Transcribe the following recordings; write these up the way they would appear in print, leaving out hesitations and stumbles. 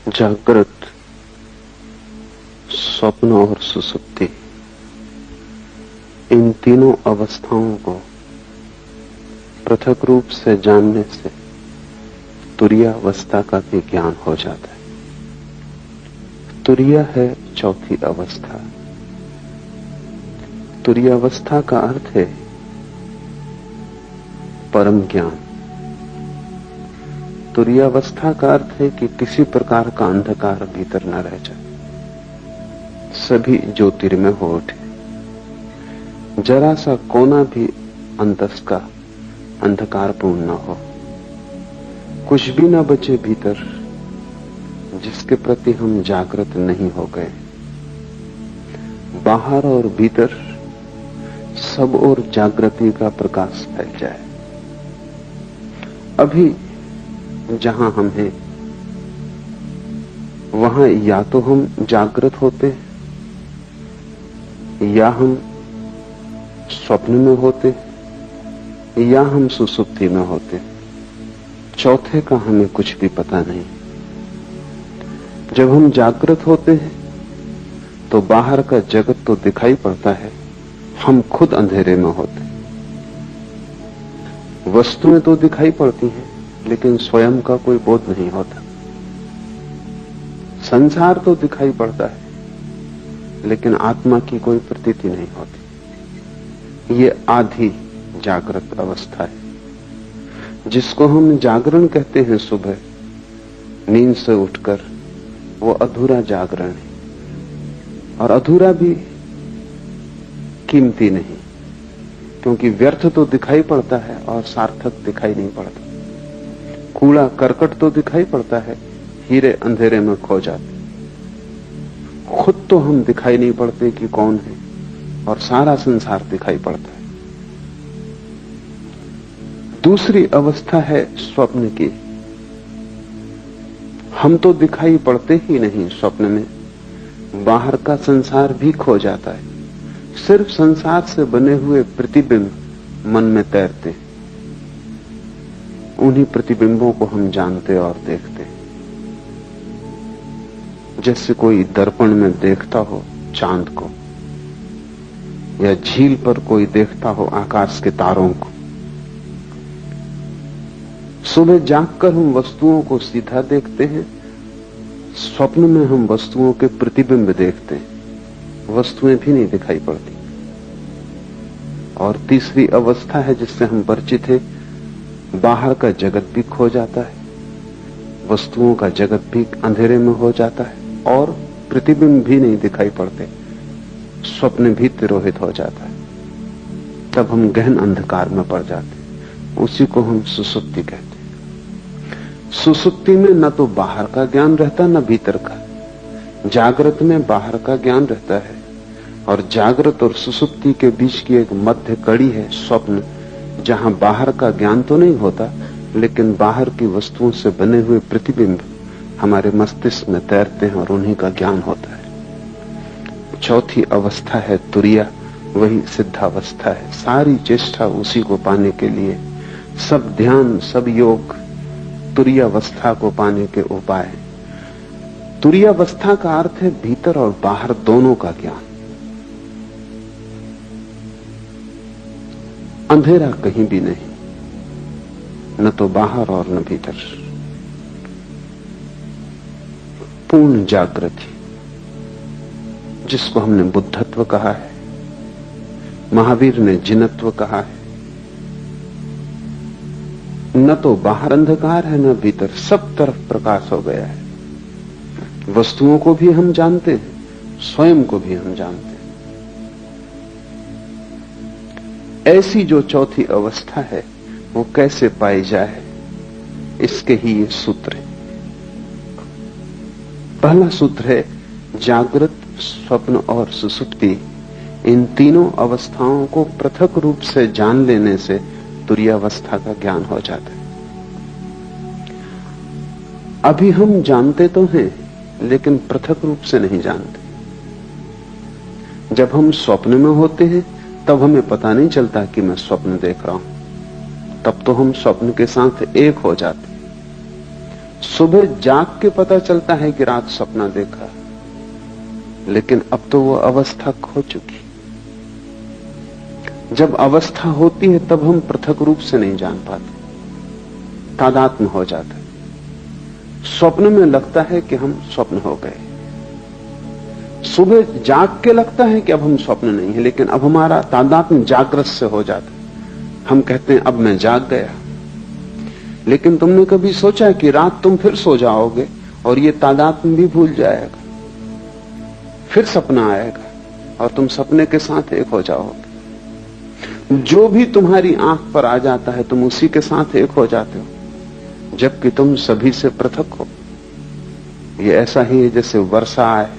जागृत, स्वप्न और सुसुप्ति, इन तीनों अवस्थाओं को पृथक रूप से जानने से तुरीयावस्था का भी ज्ञान हो जाता है। तुरीया है चौथी अवस्था। तुरीयावस्था का अर्थ है परम ज्ञान। तुरीयावस्था का अर्थ है कि किसी प्रकार का अंधकार भीतर न रह जाए, सभी ज्योतिर्मय हो उठे, जरा सा कोना भी अंतस का अंधकारपूर्ण न हो, कुछ भी न बचे भीतर जिसके प्रति हम जागृत नहीं हो गए। बाहर और भीतर सब ओर जागृति का प्रकाश फैल जाए। अभी जहां हम हैं वहां या तो हम जागृत होते या हम स्वप्न में होते या हम सुसुप्ति में होते। चौथे का हमें कुछ भी पता नहीं। जब हम जागृत होते हैं तो बाहर का जगत तो दिखाई पड़ता है, हम खुद अंधेरे में होते। वस्तुएं तो दिखाई पड़ती हैं लेकिन स्वयं का कोई बोध नहीं होता। संसार तो दिखाई पड़ता है लेकिन आत्मा की कोई प्रतीति नहीं होती। ये आधी जागृत अवस्था है जिसको हम जागरण कहते हैं। सुबह नींद से उठकर वो अधूरा जागरण है, और अधूरा भी कीमती नहीं, क्योंकि व्यर्थ तो दिखाई पड़ता है और सार्थक दिखाई नहीं पड़ता। कूड़ा करकट तो दिखाई पड़ता है, हीरे अंधेरे में खो जाते। खुद तो हम दिखाई नहीं पड़ते कि कौन है, और सारा संसार दिखाई पड़ता है। दूसरी अवस्था है स्वप्न की। हम तो दिखाई पड़ते ही नहीं स्वप्न में, बाहर का संसार भी खो जाता है। सिर्फ संसार से बने हुए प्रतिबिंब मन में तैरते हैं। उन्हीं प्रतिबिंबों को हम जानते और देखते हैं। जैसे कोई दर्पण में देखता हो चांद को, या झील पर कोई देखता हो आकाश के तारों को। सुबह जागकर हम वस्तुओं को सीधा देखते हैं, स्वप्न में हम वस्तुओं के प्रतिबिंब देखते हैं, वस्तुएं भी नहीं दिखाई पड़ती। और तीसरी अवस्था है जिससे हम परिचित हैं, बाहर का जगत भी खो जाता है, वस्तुओं का जगत भी अंधेरे में हो जाता है, और प्रतिबिंब भी नहीं दिखाई पड़ते, स्वप्न भी तिरोहित हो जाता है। तब हम गहन अंधकार में पड़ जाते हैं। उसी को हम सुसुप्ति कहते हैं। सुसुप्ति में न तो बाहर का ज्ञान रहता न भीतर का। जागृत में बाहर का ज्ञान रहता है, और जागृत और सुसुप्ति के बीच की एक मध्य कड़ी है स्वप्न, जहां बाहर का ज्ञान तो नहीं होता लेकिन बाहर की वस्तुओं से बने हुए प्रतिबिंब हमारे मस्तिष्क में तैरते हैं और उन्हीं का ज्ञान होता है। चौथी अवस्था है तुरीया, वही सिद्धावस्था है। सारी चेष्टा उसी को पाने के लिए, सब ध्यान सब योग तुरीयावस्था को पाने के उपाय। तुरीयावस्था का अर्थ है भीतर और बाहर दोनों का ज्ञान। अंधेरा कहीं भी नहीं, न तो बाहर और न भीतर। पूर्ण जागृति, जिसको हमने बुद्धत्व कहा है, महावीर ने जिनत्व कहा है। न तो बाहर अंधकार है न भीतर, सब तरफ प्रकाश हो गया है। वस्तुओं को भी हम जानते हैं, स्वयं को भी हम जानते हैं। ऐसी जो चौथी अवस्था है वो कैसे पाई जाए, इसके ही ये सूत्र है। पहला सूत्र है जागृत, स्वप्न और सुसुप्ति, इन तीनों अवस्थाओं को पृथक रूप से जान लेने से तुरीयावस्था का ज्ञान हो जाता है। अभी हम जानते तो हैं लेकिन पृथक रूप से नहीं जानते। जब हम स्वप्न में होते हैं तब हमें पता नहीं चलता कि मैं स्वप्न देख रहा हूं, तब तो हम स्वप्न के साथ एक हो जाते। सुबह जाग के पता चलता है कि रात सपना देखा, लेकिन अब तो वो अवस्था खो चुकी। जब अवस्था होती है तब हम पृथक रूप से नहीं जान पाते, तादात्म्य हो जाता है। स्वप्न में लगता है कि हम स्वप्न हो गए, सुबह जाग के लगता है कि अब हम स्वप्न नहीं है, लेकिन अब हमारा तादात्म्य जागृत से हो जाता है। हम कहते हैं अब मैं जाग गया, लेकिन तुमने कभी सोचा कि रात तुम फिर सो जाओगे और ये तादात्म्य भी भूल जाएगा, फिर सपना आएगा और तुम सपने के साथ एक हो जाओगे। जो भी तुम्हारी आंख पर आ जाता है तुम उसी के साथ एक हो जाते हो, जबकि तुम सभी से पृथक हो। ये ऐसा ही है जैसे वर्षा आए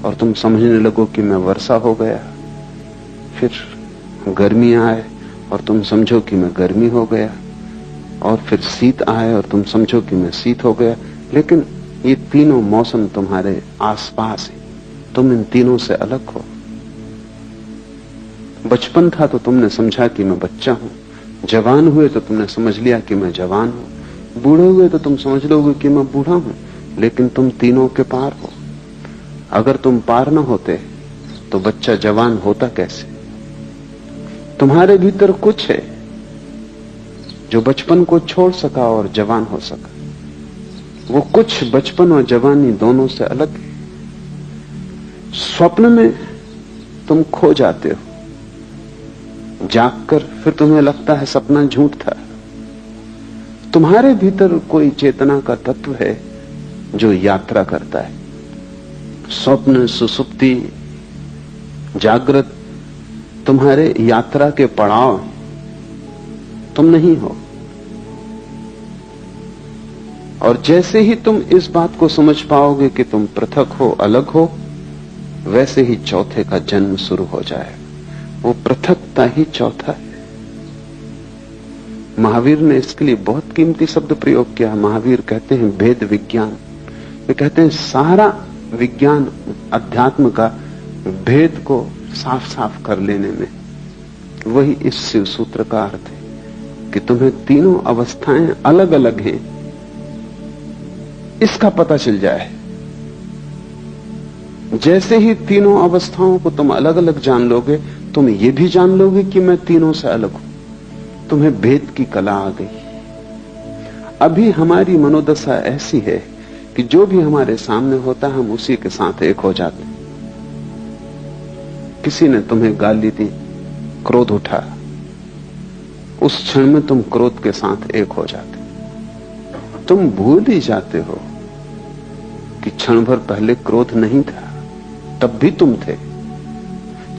और तुम समझने लगो कि मैं वर्षा हो गया, फिर गर्मी आए और तुम समझो कि मैं गर्मी हो गया, और फिर शीत आए और तुम समझो कि मैं शीत हो गया। लेकिन ये तीनों मौसम तुम्हारे आसपास है, तुम इन तीनों से अलग हो। बचपन था तो तुमने समझा कि मैं बच्चा हूं, जवान हुए तो तुमने समझ लिया कि मैं जवान हूं, बूढ़े हुए तो तुम समझ लोगे कि मैं बूढ़ा हूं, लेकिन तुम तीनों के पार हो। अगर तुम पार न होते तो बच्चा जवान होता कैसे? तुम्हारे भीतर कुछ है जो बचपन को छोड़ सका और जवान हो सका। वो कुछ बचपन और जवानी दोनों से अलग है। स्वप्न में तुम खो जाते हो, जागकर फिर तुम्हें लगता है सपना झूठ था। तुम्हारे भीतर कोई चेतना का तत्व है जो यात्रा करता है। स्वप्न, सुसुप्ति, जागृत तुम्हारे यात्रा के पड़ाव, तुम नहीं हो। और जैसे ही तुम इस बात को समझ पाओगे कि तुम पृथक हो, अलग हो, वैसे ही चौथे का जन्म शुरू हो जाए। वो पृथकता ही चौथा है। महावीर ने इसके लिए बहुत कीमती शब्द प्रयोग किया। महावीर कहते हैं भेद विज्ञान। वे कहते हैं सारा विज्ञान अध्यात्म का भेद को साफ साफ कर लेने में, वही इस शिव सूत्र का अर्थ है कि तुम्हें तीनों अवस्थाएं अलग अलग हैं, इसका पता चल जाए। जैसे ही तीनों अवस्थाओं को तुम अलग अलग जान लोगे, तुम ये भी जान लोगे कि मैं तीनों से अलग हूं। तुम्हें भेद की कला आ गई। अभी हमारी मनोदशा ऐसी है कि जो भी हमारे सामने होता है हम उसी के साथ एक हो जाते हैं। किसी ने तुम्हें गाली दी, क्रोध उठा, उस क्षण में तुम क्रोध के साथ एक हो जाते। तुम भूल ही जाते हो कि क्षण भर पहले क्रोध नहीं था, तब भी तुम थे।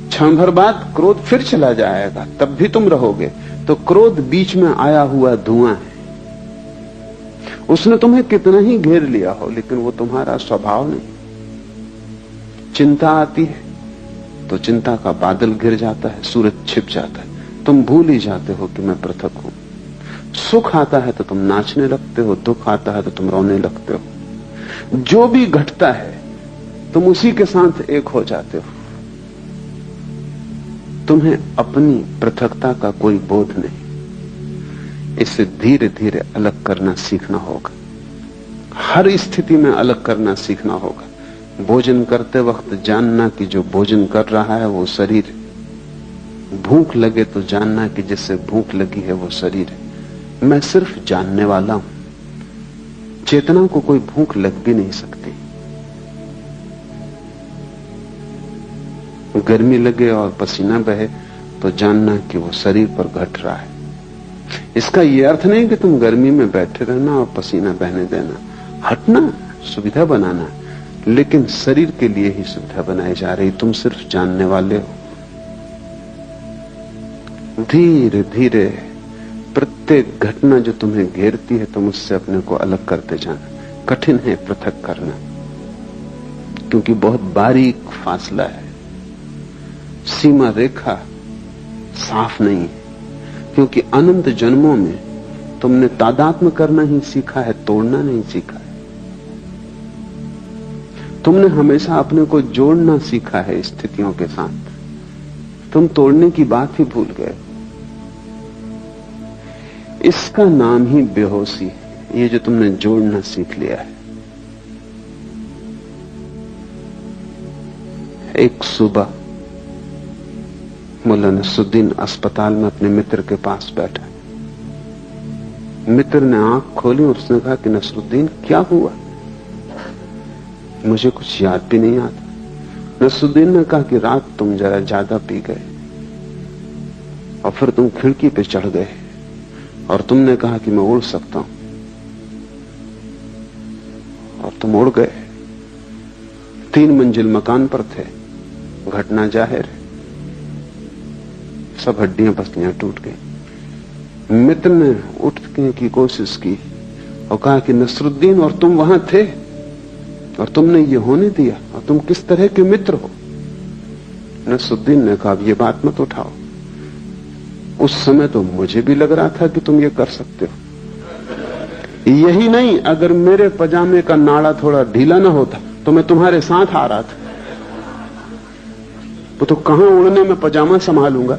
क्षण भर बाद क्रोध फिर चला जाएगा, तब भी तुम रहोगे। तो क्रोध बीच में आया हुआ धुआं है। उसने तुम्हें कितना ही घेर लिया हो, लेकिन वो तुम्हारा स्वभाव नहीं। चिंता आती है तो चिंता का बादल घिर जाता है, सूरज छिप जाता है, तुम भूल ही जाते हो कि मैं पृथक हूं। सुख आता है तो तुम नाचने लगते हो, दुख आता है तो तुम रोने लगते हो। जो भी घटता है तुम उसी के साथ एक हो जाते हो। तुम्हें अपनी पृथकता का कोई बोध नहीं। इसे धीरे धीरे अलग करना सीखना होगा। हर स्थिति में अलग करना सीखना होगा। भोजन करते वक्त जानना कि जो भोजन कर रहा है वो शरीर है। भूख लगे तो जानना कि जिससे भूख लगी है वो शरीर है। मैं सिर्फ जानने वाला हूं। चेतना को कोई भूख लग भी नहीं सकती। गर्मी लगे और पसीना बहे तो जानना कि वो शरीर पर घट रहा है। इसका यह अर्थ नहीं कि तुम गर्मी में बैठे रहना और पसीना बहने देना, हटना, सुविधा बनाना, लेकिन शरीर के लिए ही सुविधा बनाई जा रही। तुम सिर्फ जानने वाले हो। धीरे धीरे प्रत्येक घटना जो तुम्हें घेरती है तुम उससे अपने को अलग करते जाना। कठिन है पृथक करना, क्योंकि बहुत बारीक फासला है, सीमा रेखा साफ नहीं है। क्योंकि अनंत जन्मों में तुमने तादात्म्य करना ही सीखा है, तोड़ना नहीं सीखा है। तुमने हमेशा अपने को जोड़ना सीखा है स्थितियों के साथ, तुम तोड़ने की बात ही भूल गए। इसका नाम ही बेहोशी है। ये जो तुमने जोड़ना सीख लिया है। एक सुबह मुल्ला नसरुद्दीन अस्पताल में अपने मित्र के पास बैठा। मित्र ने आंख खोली और उसने कहा कि नसरुद्दीन क्या हुआ? मुझे कुछ याद भी नहीं आता। नसरुद्दीन ने कहा कि रात तुम जरा ज्यादा पी गए और फिर तुम खिड़की पे चढ़ गए और तुमने कहा कि मैं उड़ सकता हूं और तुम उड़ गए। 3 मंजिल मकान पर थे। घटना जाहिर है, सब हड्डियां पसलियां टूट गई। मित्र ने उठने की कोशिश की और कहा कि नसरुद्दीन, और तुम वहां थे और तुमने ये होने दिया, और तुम किस तरह के मित्र हो? नसरुद्दीन ने कहा ये बात मत उठाओ, उस समय तो मुझे भी लग रहा था कि तुम ये कर सकते हो। यही नहीं, अगर मेरे पजामे का नाड़ा थोड़ा ढीला ना होता तो मैं तुम्हारे साथ आ रहा था। तो कहां उड़ने में पजामा संभालूंगा,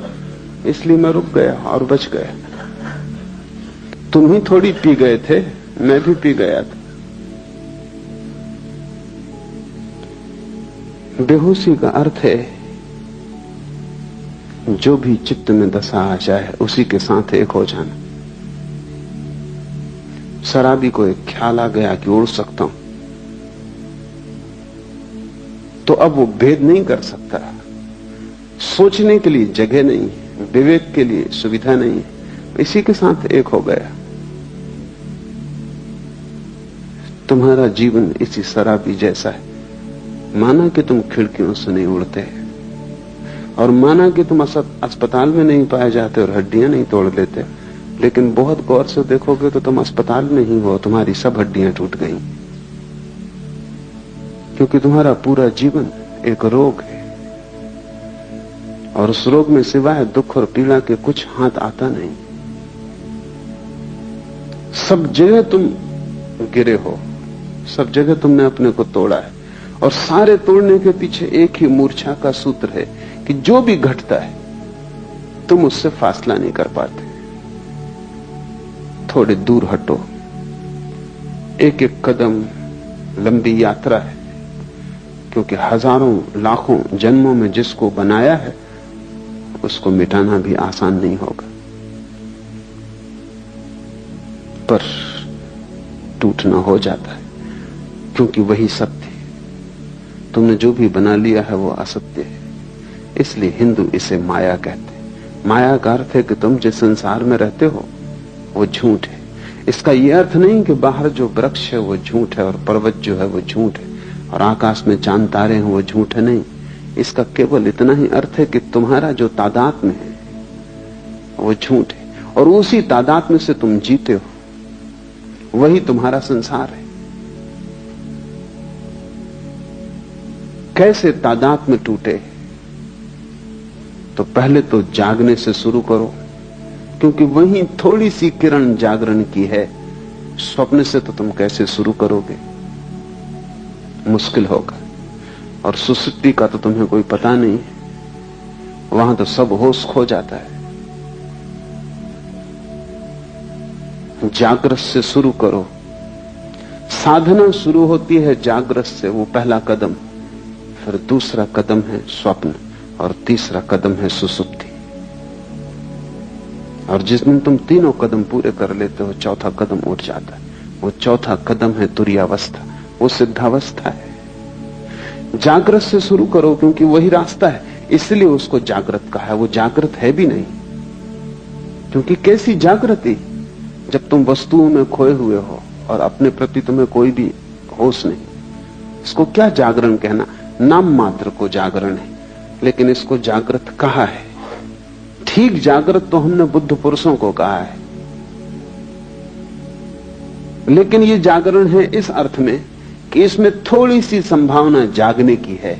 इसलिए मैं रुक गया और बच गया। तुम ही थोड़ी पी गए थे, मैं भी पी गया था। बेहोशी का अर्थ है जो भी चित्त में दशा आ जाए उसी के साथ एक हो जाना। शराबी को एक ख्याल आ गया कि उड़ सकता हूं, तो अब वो भेद नहीं कर सकता। सोचने के लिए जगह नहीं, विवेक के लिए सुविधा नहीं, इसी के साथ एक हो गया। तुम्हारा जीवन इसी शराबी जैसा है। माना कि तुम खिड़कियों से नहीं उड़ते और माना कि तुम अस्पताल में नहीं पाए जाते और हड्डियां नहीं तोड़ लेते, लेकिन बहुत गौर से देखोगे तो तुम अस्पताल में ही हो, तुम्हारी सब हड्डियां टूट गई, क्योंकि तुम्हारा पूरा जीवन एक रोग है और उस रोग में सिवाय दुख और पीड़ा के कुछ हाथ आता नहीं। सब जगह तुम गिरे हो, सब जगह तुमने अपने को तोड़ा है, और सारे तोड़ने के पीछे एक ही मूर्छा का सूत्र है कि जो भी घटता है तुम उससे फासला नहीं कर पाते। थोड़े दूर हटो, एक एक कदम लंबी यात्रा है, क्योंकि हजारों लाखों जन्मों में जिसको बनाया है उसको मिटाना भी आसान नहीं होगा, पर टूटना हो जाता है, क्योंकि वही सत्य है। तुमने जो भी बना लिया है वो असत्य है। इसलिए हिंदू इसे माया कहते हैं। माया का अर्थ है कि तुम जिस संसार में रहते हो वो झूठ है। इसका यह अर्थ नहीं कि बाहर जो वृक्ष है वो झूठ है और पर्वत जो है वो झूठ है और आकाश में चांद तारे हैं वो झूठ है। नहीं, इसका केवल इतना ही अर्थ है कि तुम्हारा जो तादात्म्य है वो झूठ है और उसी तादात्म्य से तुम जीते हो, वही तुम्हारा संसार है। कैसे तादात्म्य टूटे? तो पहले तो जागने से शुरू करो, क्योंकि वही थोड़ी सी किरण जागरण की है। स्वप्न से तो तुम कैसे शुरू करोगे? मुश्किल होगा। और सुसुप्ति का तो तुम्हें कोई पता नहीं, वहां तो सब होश खो जाता है। जागृत से शुरू करो। साधना शुरू होती है जागृत से, वो पहला कदम। फिर दूसरा कदम है स्वप्न और तीसरा कदम है सुसुप्ति। और जिस दिन तुम तीनों कदम पूरे कर लेते हो, चौथा कदम उठ जाता है। वो चौथा कदम है तुरीयावस्था, वो सिद्धावस्था है। जागृत से शुरू करो, क्योंकि वही रास्ता है, इसलिए उसको जागृत कहा है। वो जागृत है भी नहीं, क्योंकि कैसी जागृति जब तुम वस्तुओं में खोए हुए हो और अपने प्रति तुम्हें कोई भी होश नहीं। इसको क्या जागरण कहना? नाम मात्र को जागरण है, लेकिन इसको जागृत कहा है। ठीक जागृत तो हमने बुद्ध पुरुषों को कहा है, लेकिन ये जागरण है इस अर्थ में कि इसमें थोड़ी सी संभावना जागने की है।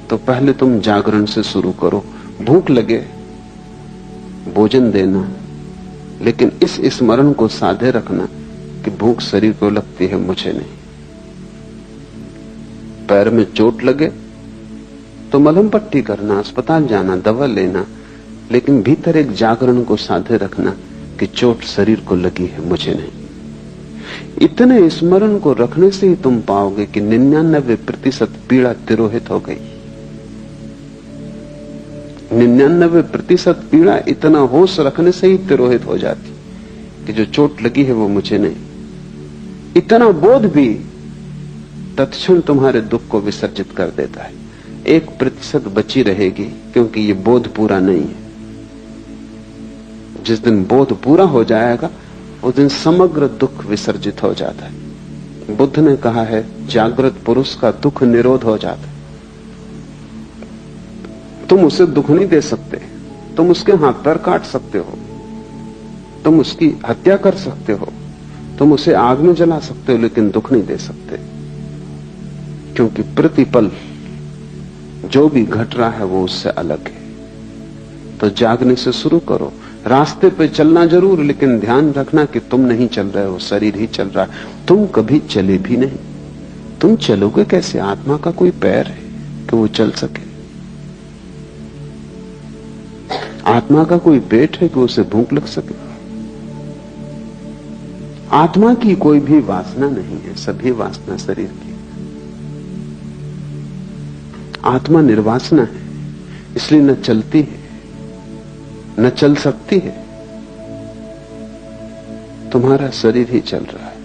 तो पहले तुम जागरण से शुरू करो। भूख लगे भोजन देना, लेकिन इस स्मरण को साधे रखना कि भूख शरीर को लगती है, मुझे नहीं। पैर में चोट लगे तो मलहम पट्टी करना, अस्पताल जाना, दवा लेना, लेकिन भीतर एक जागरण को साधे रखना कि चोट शरीर को लगी है, मुझे नहीं। इतने स्मरण को रखने से ही तुम पाओगे कि 99% पीड़ा तिरोहित हो गई। 99% पीड़ा इतना होश रखने से ही तिरोहित हो जाती कि जो चोट लगी है वो मुझे नहीं। इतना बोध भी तत्क्षण तुम्हारे दुख को विसर्जित कर देता है। 1% बची रहेगी क्योंकि ये बोध पूरा नहीं है। जिस दिन बोध पूरा हो जाएगा उस दिन समग्र दुख विसर्जित हो जाता है। बुद्ध ने कहा है जागृत पुरुष का दुख निरोध हो जाता है। तुम उसे दुख नहीं दे सकते, तुम उसके हाथ पैर काट सकते हो, तुम उसकी हत्या कर सकते हो, तुम उसे आग में जला सकते हो, लेकिन दुख नहीं दे सकते। क्योंकि प्रतिपल जो भी घट रहा है वो उससे अलग है। तो जागने से शुरू करो। रास्ते पे चलना जरूर, लेकिन ध्यान रखना कि तुम नहीं चल रहे हो, शरीर ही चल रहा है। तुम कभी चले भी नहीं। तुम चलोगे कैसे? आत्मा का कोई पैर है कि वो चल सके? आत्मा का कोई पेट है कि उसे भूख लग सके? आत्मा की कोई भी वासना नहीं है, सभी वासना शरीर की। आत्मा निर्वासना है, इसलिए न चलती है न चल सकती है। तुम्हारा शरीर ही चल रहा है।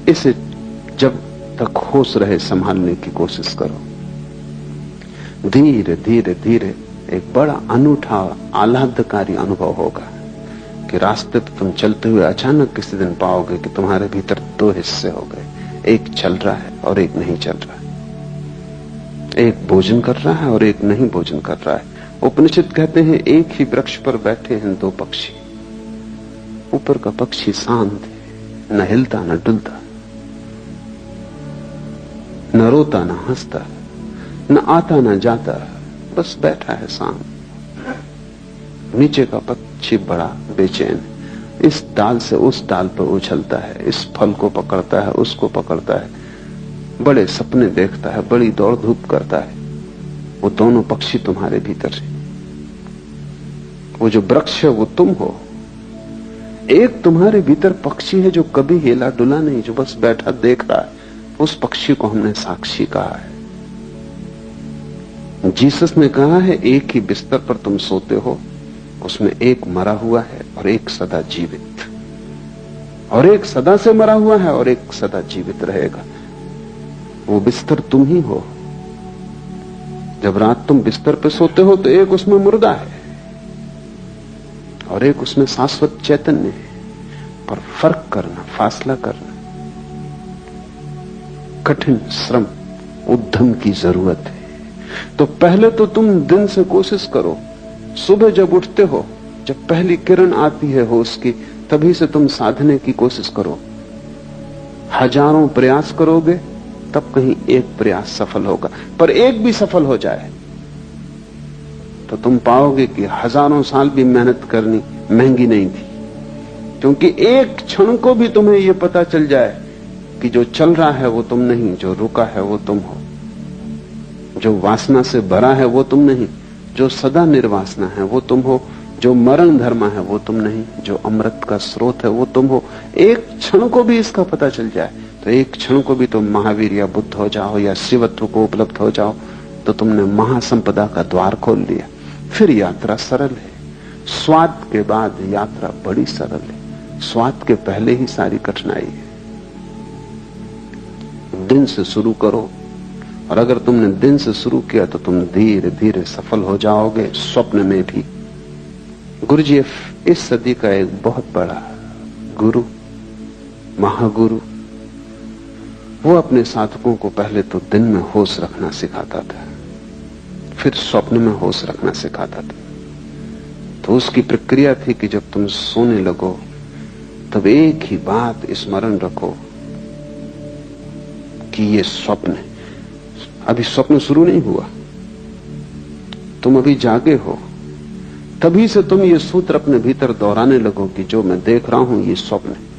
इसे जब तक होश रहे संभालने की कोशिश करो। धीरे धीरे धीरे एक बड़ा अनूठा आह्लादकारी अनुभव होगा कि रास्ते पर तुम चलते हुए अचानक किसी दिन पाओगे कि तुम्हारे भीतर 2 हिस्से हो गए। एक चल रहा है और एक नहीं चल रहा है। एक भोजन कर रहा है और एक नहीं भोजन कर रहा है। उपनिषद कहते हैं एक ही वृक्ष पर बैठे हैं 2 पक्षी। ऊपर का पक्षी शांत है, न हिलता न डुलता, न रोता न हंसता, न आता न जाता, बस बैठा है शांत। नीचे का पक्षी बड़ा बेचैन, इस डाल से उस डाल पर उछलता है, इस फल को पकड़ता है, उसको पकड़ता है, बड़े सपने देखता है, बड़ी दौड़ धूप करता है। वो दोनों पक्षी तुम्हारे भीतर है। वो जो वृक्ष है वो तुम हो। एक तुम्हारे भीतर पक्षी है जो कभी हिला डुला नहीं, जो बस बैठा देख रहा है। उस पक्षी को हमने साक्षी कहा है। जीसस ने कहा है एक ही बिस्तर पर तुम सोते हो, उसमें एक मरा हुआ है और एक सदा जीवित, और एक सदा से मरा हुआ है और एक सदा जीवित रहेगा। वो बिस्तर तुम ही हो। जब रात तुम बिस्तर पे सोते हो तो एक उसमें मुर्दा है और एक उसमें शाश्वत चैतन्य है। पर फर्क करना, फासला करना, कठिन श्रम, उद्यम की जरूरत है। तो पहले तो तुम दिन से कोशिश करो। सुबह जब उठते हो, जब पहली किरण आती है होश की, तभी से तुम साधने की कोशिश करो। हजारों प्रयास करोगे तब कहीं एक प्रयास सफल होगा। पर एक भी सफल हो जाए तो तुम पाओगे कि हजारों साल भी मेहनत करनी महंगी नहीं थी। क्योंकि एक क्षण को भी तुम्हें यह पता चल जाए कि जो चल रहा है वो तुम नहीं, जो रुका है वो तुम हो, जो वासना से भरा है वो तुम नहीं, जो सदा निर्वासना है वो तुम हो, जो मरण धर्म है वो तुम नहीं, जो अमृत का स्रोत है वो तुम हो। एक क्षण को भी इसका पता चल जाए तो एक क्षण को भी तुम महावीर या बुद्ध हो जाओ या शिवत्व को उपलब्ध हो जाओ तो तुमने महासंपदा का द्वार खोल लिया। फिर यात्रा सरल है। स्वाद के बाद यात्रा बड़ी सरल है। स्वाद के पहले ही सारी कठिनाई है। दिन से शुरू करो, और अगर तुमने दिन से शुरू किया तो तुम धीरे धीरे सफल हो जाओगे, स्वप्न में भी। गुरुजीएफ इस सदी का एक बहुत बड़ा गुरु, महागुरु, वो अपने साधकों को पहले तो दिन में होश रखना सिखाता था, फिर स्वप्न में होश रखना सिखाता था। तो उसकी प्रक्रिया थी कि जब तुम सोने लगो तब एक ही बात स्मरण रखो कि ये स्वप्न है। अभी स्वप्न शुरू नहीं हुआ, तुम अभी जागे हो। तभी से तुम ये सूत्र अपने भीतर दोहराने लगो कि जो मैं देख रहा हूं ये स्वप्न है।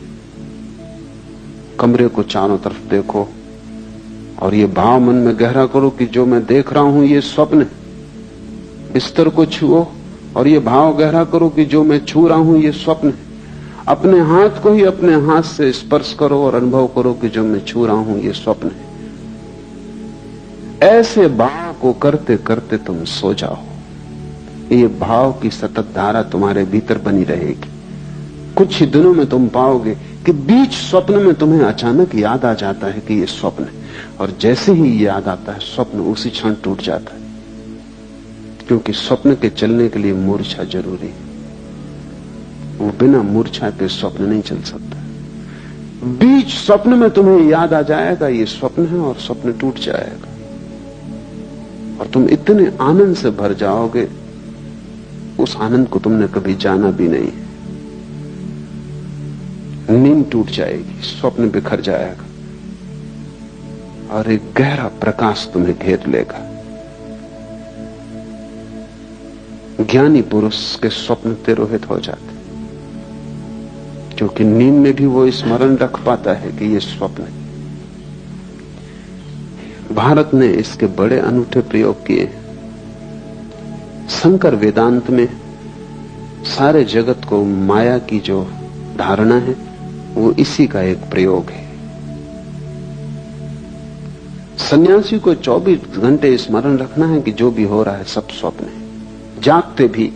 कमरे को चारों तरफ देखो और ये भाव मन में गहरा करो कि जो मैं देख रहा हूं ये स्वप्न है। बिस्तर को छुओ और ये भाव गहरा करो कि जो मैं छू रहा हूं ये स्वप्न है। अपने हाथ को ही अपने हाथ से स्पर्श करो और अनुभव करो कि जो मैं छू रहा हूं ये स्वप्न है। ऐसे भाव को करते करते तुम सो जाओ। ये भाव की सतत धारा तुम्हारे भीतर बनी रहेगी। कुछ ही दिनों में तुम पाओगे कि बीच स्वप्न में तुम्हें अचानक याद आ जाता है कि ये स्वप्न है, और जैसे ही याद आता है स्वप्न उसी क्षण टूट जाता है, क्योंकि स्वप्न के चलने के लिए मूर्छा जरूरी है। वो बिना मूर्छा के स्वप्न नहीं चल सकता। बीच स्वप्न में तुम्हें याद आ जाएगा ये स्वप्न है, और स्वप्न टूट जाएगा, और तुम इतने आनंद से भर जाओगे, उस आनंद को तुमने कभी जाना भी नहीं। नींद टूट जाएगी, स्वप्न बिखर जाएगा, और एक गहरा प्रकाश तुम्हें घेर लेगा। ज्ञानी पुरुष के स्वप्न तिरोहित हो जाते, क्योंकि नींद में भी वो स्मरण रख पाता है कि ये स्वप्न है। भारत ने इसके बड़े अनूठे प्रयोग किए। शंकर वेदांत में सारे जगत को माया की जो धारणा है वो इसी का एक प्रयोग है। सन्यासी को 24 घंटे स्मरण रखना है कि जो भी हो रहा है सब स्वप्न है। जागते भी,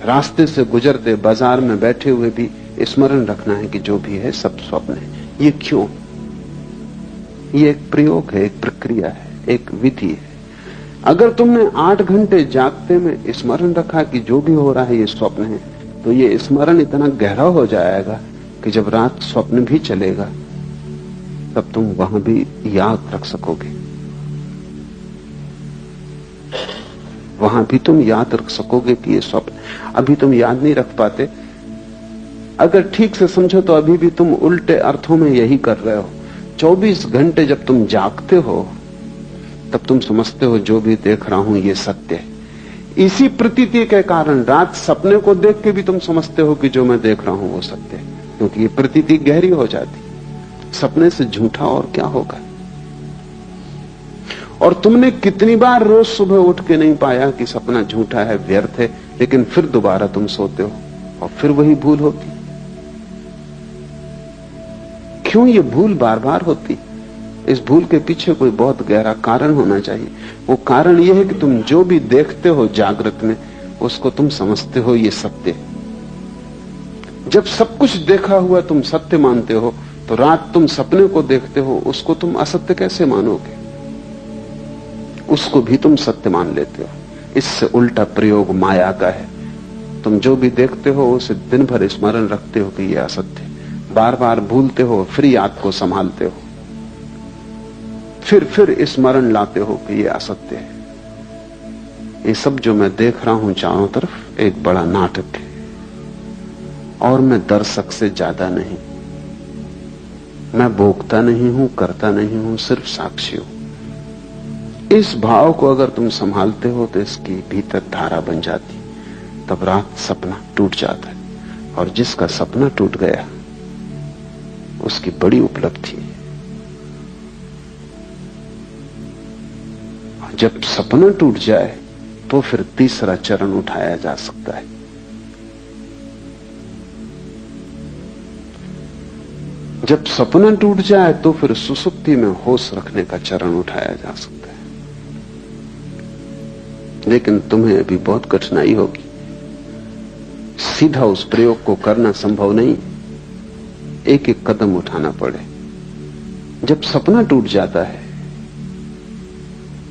रास्ते से गुजरते, बाजार में बैठे हुए भी स्मरण रखना है कि जो भी है सब स्वप्न है। ये क्यों? ये एक प्रयोग है, एक प्रक्रिया है, एक विधि है। अगर तुमने 8 घंटे जागते में स्मरण रखा कि जो भी हो रहा है ये स्वप्न है, तो ये स्मरण इतना गहरा हो जाएगा कि जब रात स्वप्न भी चलेगा तब तुम वहां भी याद रख सकोगे, वहां भी तुम याद रख सकोगे कि ये स्वप्न। अभी तुम याद नहीं रख पाते। अगर ठीक से समझो तो अभी भी तुम उल्टे अर्थों में यही कर रहे हो। 24 घंटे जब तुम जागते हो तब तुम समझते हो जो भी देख रहा हूं ये सत्य है। इसी प्रतीति के कारण रात सपने को देख के भी तुम समझते हो कि जो मैं देख रहा हूं वो सत्य है, क्योंकि ये प्रतीति गहरी हो जाती। सपने से झूठा और क्या होगा? और तुमने कितनी बार रोज सुबह उठ के नहीं पाया कि सपना झूठा है, व्यर्थ है, लेकिन फिर दोबारा तुम सोते हो और फिर वही भूल होती। क्यों ये भूल बार बार होती? इस भूल के पीछे कोई बहुत गहरा कारण होना चाहिए। वो कारण यह है कि तुम जो भी देखते हो जागृत में उसको तुम समझते हो ये सत्य है। जब सब कुछ देखा हुआ तुम सत्य मानते हो तो रात तुम सपने को देखते हो, उसको तुम असत्य कैसे मानोगे? उसको भी तुम सत्य मान लेते हो। इससे उल्टा प्रयोग माया का है। तुम जो भी देखते हो उसे दिन भर स्मरण रखते हो कि यह असत्य है, बार बार भूलते हो, फिर याद को संभालते हो, फिर स्मरण लाते हो कि यह असत्य है। ये सब जो मैं देख रहा हूं चारों तरफ एक बड़ा नाटक है, और मैं दर्शक से ज्यादा नहीं। मैं भोगता नहीं हूं, करता नहीं हूं, सिर्फ साक्षी हूं। इस भाव को अगर तुम संभालते हो तो इसकी भीतर धारा बन जाती। तब रात सपना टूट जाता है, और जिसका सपना टूट गया उसकी बड़ी उपलब्धि है। जब सपना टूट जाए तो फिर तीसरा चरण उठाया जा सकता है। जब सपना टूट जाए तो फिर सुसुप्ति में होश रखने का चरण उठाया जा सकता है। लेकिन तुम्हें अभी बहुत कठिनाई होगी। सीधा उस प्रयोग को करना संभव नहीं, एक एक कदम उठाना पड़े। जब सपना टूट जाता है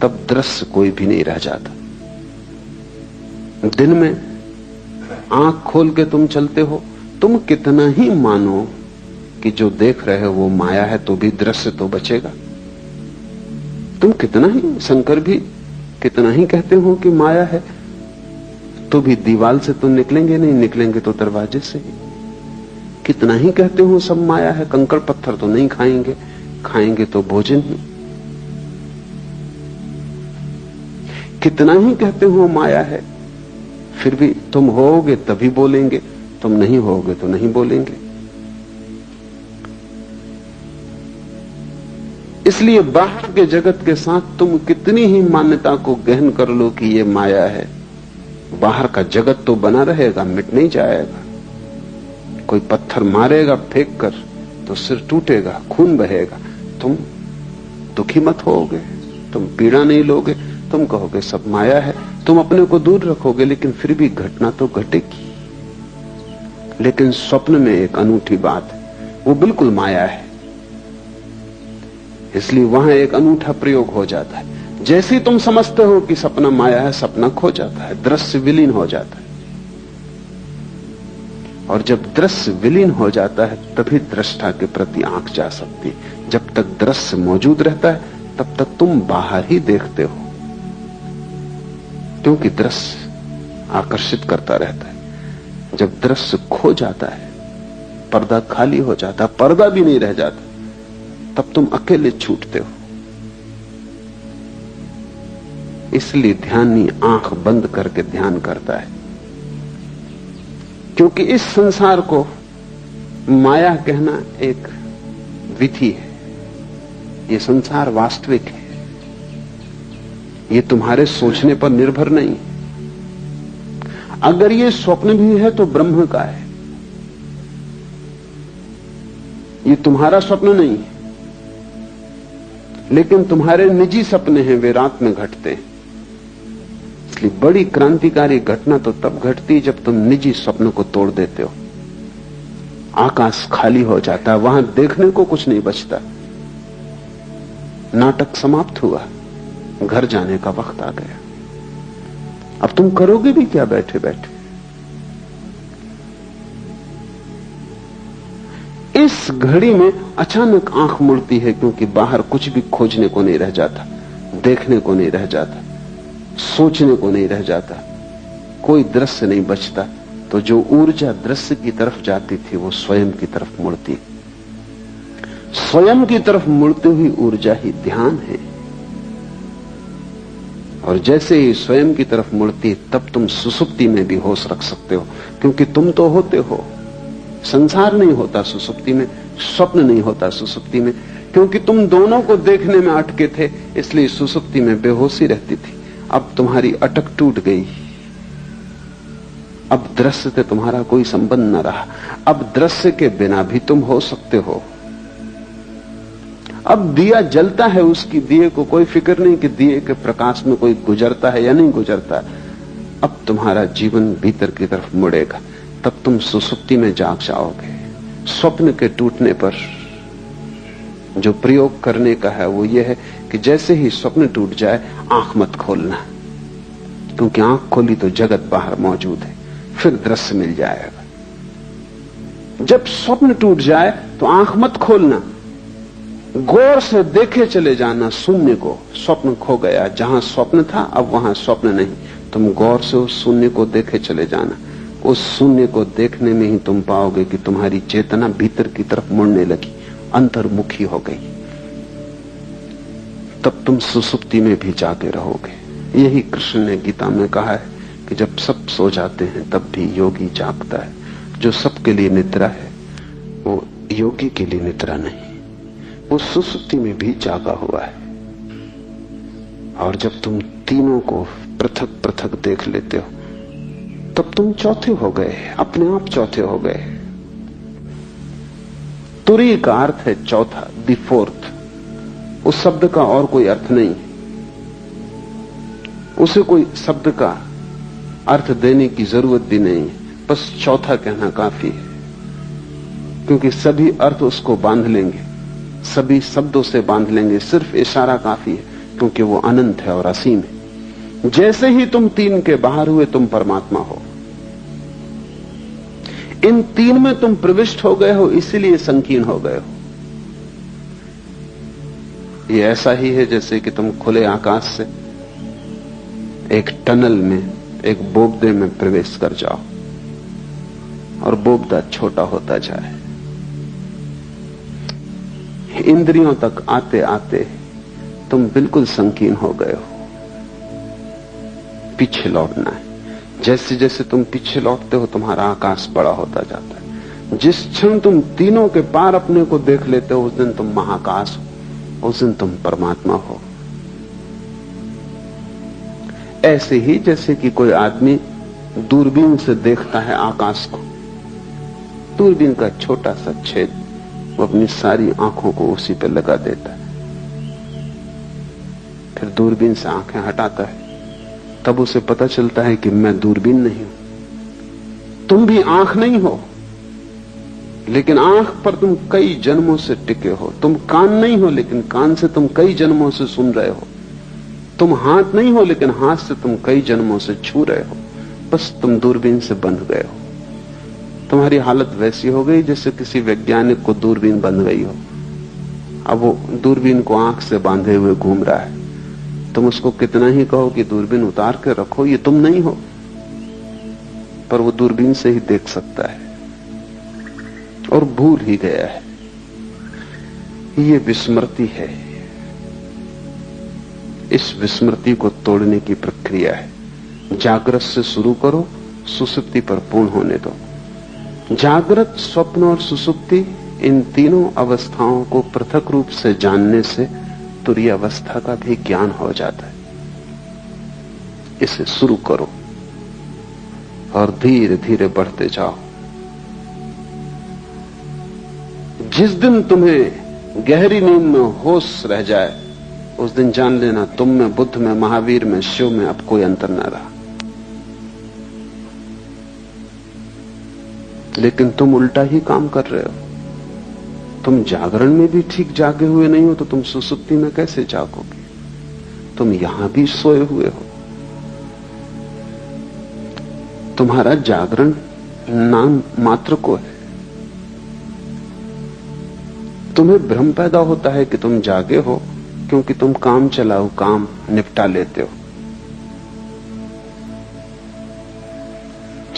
तब दृश्य कोई भी नहीं रह जाता। दिन में आंख खोल के तुम चलते हो, तुम कितना ही मानो कि जो देख रहे हो वो माया है, तो भी दृश्य तो बचेगा। तुम कितना ही, शंकर भी कितना ही कहते हो कि माया है, तो भी दीवार से तो निकलेंगे नहीं, निकलेंगे तो दरवाजे से ही। कितना ही कहते हो सब माया है, कंकड़ पत्थर तो नहीं खाएंगे, खाएंगे तो भोजन ही। कितना ही कहते हो माया है, फिर भी तुम होगे तभी बोलेंगे, तुम नहीं होगे तो नहीं बोलेंगे। इसलिए बाहर के जगत के साथ तुम कितनी ही मान्यता को गहन कर लो कि ये माया है, बाहर का जगत तो बना रहेगा, मिट नहीं जाएगा। कोई पत्थर मारेगा फेंक कर तो सिर टूटेगा, खून बहेगा। तुम दुखी मत होगे, तुम पीड़ा नहीं लोगे, तुम कहोगे सब माया है, तुम अपने को दूर रखोगे, लेकिन फिर भी घटना तो घटेगी। लेकिन स्वप्न में एक अनूठी बात है, वो बिल्कुल माया है, इसलिए वहां एक अनूठा प्रयोग हो जाता है। जैसे ही तुम समझते हो कि सपना माया है, सपना खो जाता है, दृश्य विलीन हो जाता है। और जब दृश्य विलीन हो जाता है तभी दृष्टा के प्रति आंख जा सकती है। जब तक दृश्य मौजूद रहता है तब तक तुम बाहर ही देखते हो, क्योंकि दृश्य आकर्षित करता रहता है। जब दृश्य खो जाता है, पर्दा खाली हो जाता, पर्दा भी नहीं रह जाता, तब तुम अकेले छूटते हो। इसलिए ध्यानी आंख बंद करके ध्यान करता है, क्योंकि इस संसार को माया कहना एक विधि है। ये संसार वास्तविक है, ये तुम्हारे सोचने पर निर्भर नहीं। अगर ये स्वप्न भी है तो ब्रह्म का है, ये तुम्हारा स्वप्न नहीं है। लेकिन तुम्हारे निजी सपने हैं, वे रात में घटते हैं। इसलिए बड़ी क्रांतिकारी घटना तो तब घटती जब तुम निजी स्वप्न को तोड़ देते हो। आकाश खाली हो जाता है, वहां देखने को कुछ नहीं बचता। नाटक समाप्त हुआ, घर जाने का वक्त आ गया। अब तुम करोगे भी क्या बैठे बैठे? इस घड़ी में अचानक आंख मुड़ती है, क्योंकि बाहर कुछ भी खोजने को नहीं रह जाता, देखने को नहीं रह जाता, सोचने को नहीं रह जाता, कोई दृश्य नहीं बचता। तो जो ऊर्जा दृश्य की तरफ जाती थी वो स्वयं की तरफ मुड़ती। स्वयं की तरफ मुड़ती हुई ऊर्जा ही ध्यान है। और जैसे ही स्वयं की तरफ मुड़ती, तब तुम सुसुप्ति में भी होश रख सकते हो, क्योंकि तुम तो होते हो। संसार नहीं होता सुसुप्ति में, स्वप्न नहीं होता सुसुप्ति में, क्योंकि तुम दोनों को देखने में अटके थे, इसलिए सुसुप्ति में बेहोशी रहती थी। अब तुम्हारी अटक टूट गई, अब दृश्य से तुम्हारा कोई संबंध न रहा। अब दृश्य के बिना भी तुम हो सकते हो। अब दिया जलता है, उसकी दिए को कोई फिक्र नहीं कि दिए के प्रकाश में कोई गुजरता है या नहीं गुजरता। अब तुम्हारा जीवन भीतर की तरफ मुड़ेगा, तब तुम सुसुप्ति में जाग जाओगे। स्वप्न के टूटने पर जो प्रयोग करने का है वो ये है कि जैसे ही स्वप्न टूट जाए, आंख मत खोलना, क्योंकि आंख खोली तो जगत बाहर मौजूद है, फिर दृश्य मिल जाएगा। जब स्वप्न टूट जाए तो आंख मत खोलना, गौर से देखे चले जाना शून्य को। स्वप्न खो गया, जहां स्वप्न था अब वहां स्वप्न नहीं। तुम गौर से उस शून्य को देखे चले जाना। उस शून्य को देखने में ही तुम पाओगे कि तुम्हारी चेतना भीतर की तरफ मुड़ने लगी, अंतर्मुखी हो गई। तब तुम सुसुप्ति में भी जागे रहोगे। यही कृष्ण ने गीता में कहा है कि जब सब सो जाते हैं तब भी योगी जागता है। जो सबके लिए निद्रा है वो योगी के लिए निद्रा नहीं, वो सुसुप्ति में भी जागा हुआ है। और जब तुम तीनों को पृथक पृथक देख लेते हो तब तुम चौथे हो गए, अपने आप चौथे हो गए। तुरी का अर्थ है चौथा, द फोर्थ। उस शब्द का और कोई अर्थ नहीं, उसे कोई शब्द का अर्थ देने की जरूरत भी नहीं, बस चौथा कहना काफी है। क्योंकि सभी अर्थ उसको बांध लेंगे, सभी शब्दों से बांध लेंगे, सिर्फ इशारा काफी है, क्योंकि वो अनंत है और असीम है। जैसे ही तुम तीन के बाहर हुए तुम परमात्मा हो। इन तीन में तुम प्रविष्ट हो गए हो, इसीलिए संकीर्ण हो गए हो। ये ऐसा ही है जैसे कि तुम खुले आकाश से एक टनल में, एक बोगदे में प्रवेश कर जाओ और बोगदा छोटा होता जाए। इंद्रियों तक आते आते तुम बिल्कुल संकीर्ण हो गए हो। पीछे लौटना है। जैसे जैसे तुम पीछे लौटते हो तुम्हारा आकाश बड़ा होता जाता है। जिस क्षण तुम तीनों के पार अपने को देख लेते हो उस दिन तुम महाकाश हो, उस दिन तुम परमात्मा हो। ऐसे ही जैसे कि कोई आदमी दूरबीन से देखता है आकाश को। दूरबीन का छोटा सा छेद वो अपनी सारी आंखों को उसी पे लगा देता है। फिर दूरबीन से आंखें हटाता है, तब उसे पता चलता है कि मैं दूरबीन नहीं हूं। तुम भी आंख नहीं हो, लेकिन आंख पर तुम कई जन्मों से टिके हो। तुम कान नहीं हो, लेकिन कान से तुम कई जन्मों से सुन रहे हो। तुम हाथ नहीं हो, लेकिन हाथ से तुम कई जन्मों से छू रहे हो। बस तुम दूरबीन से बंध गए हो। तुम्हारी हालत वैसी हो गई जैसे किसी वैज्ञानिक को दूरबीन बंध गई हो। अब वो दूरबीन को आंख से बांधे हुए घूम रहा है। तुम उसको कितना ही कहो कि दूरबीन उतार के रखो, ये तुम नहीं हो, पर वो दूरबीन से ही देख सकता है और भूल ही गया है। ये विस्मृति है। इस विस्मृति को तोड़ने की प्रक्रिया है। जागृत से शुरू करो, सुसुप्ति पर पूर्ण होने दो। जागृत, स्वप्न और सुसुप्ति, इन तीनों अवस्थाओं को पृथक रूप से जानने से तुरीय अवस्था का भी ज्ञान हो जाता है। इसे शुरू करो और धीरे धीरे बढ़ते जाओ। जिस दिन तुम्हें गहरी नींद में होश रह जाए, उस दिन जान लेना तुम में, बुद्ध में, महावीर में, शिव में अब कोई अंतर न रहा। लेकिन तुम उल्टा ही काम कर रहे हो। तुम जागरण में भी ठीक जागे हुए नहीं हो, तो तुम सुसुप्ति में कैसे जागोगे? तुम यहां भी सोए हुए हो। तुम्हारा जागरण नाम मात्र को है। तुम्हें भ्रम पैदा होता है कि तुम जागे हो, क्योंकि तुम काम चलाओ, काम निपटा लेते हो।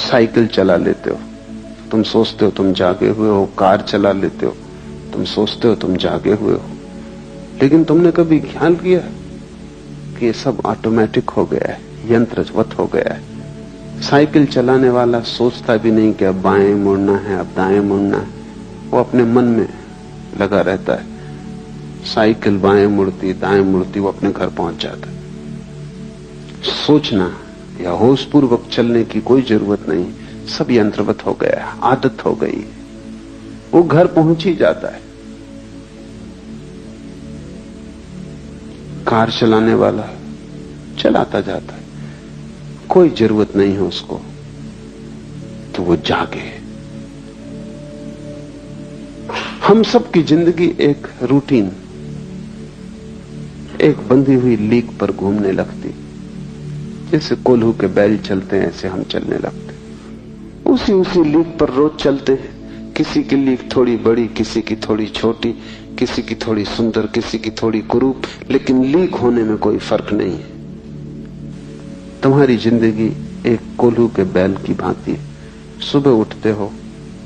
साइकिल चला लेते हो, तुम सोचते हो तुम जागे हुए हो। कार चला लेते हो, तुम सोचते हो तुम जागे हुए हो। लेकिन तुमने कभी ख्याल किया कि ये सब ऑटोमेटिक हो गया है, यंत्रवत हो गया है। साइकिल चलाने वाला सोचता भी नहीं कि अब बाएं मुड़ना है, अब दाएं मुड़ना है। वो अपने मन में लगा रहता है। साइकिल बाएं मुड़ती, दाएं मुड़ती, वो अपने घर पहुंच जाता है। सोचना या होशपूर्वक चलने की कोई जरूरत नहीं, सब यंत्रवत हो गया है, आदत हो गई। वो घर पहुंच ही जाता है। कार चलाने वाला चलाता जाता है, कोई जरूरत नहीं है उसको, तो वो जागे। हम सब की जिंदगी एक रूटीन, एक बंधी हुई लीक पर घूमने लगती। जैसे कोल्हू के बैल चलते हैं, ऐसे हम चलने लगते। उसी लीक पर रोज चलते हैं। किसी की लीक थोड़ी बड़ी, किसी की थोड़ी छोटी, किसी की थोड़ी सुंदर, किसी की थोड़ी कुरूप, लेकिन लीक होने में कोई फर्क नहीं है। तुम्हारी जिंदगी एक कोल्हू के बैल की भांति है। सुबह उठते हो,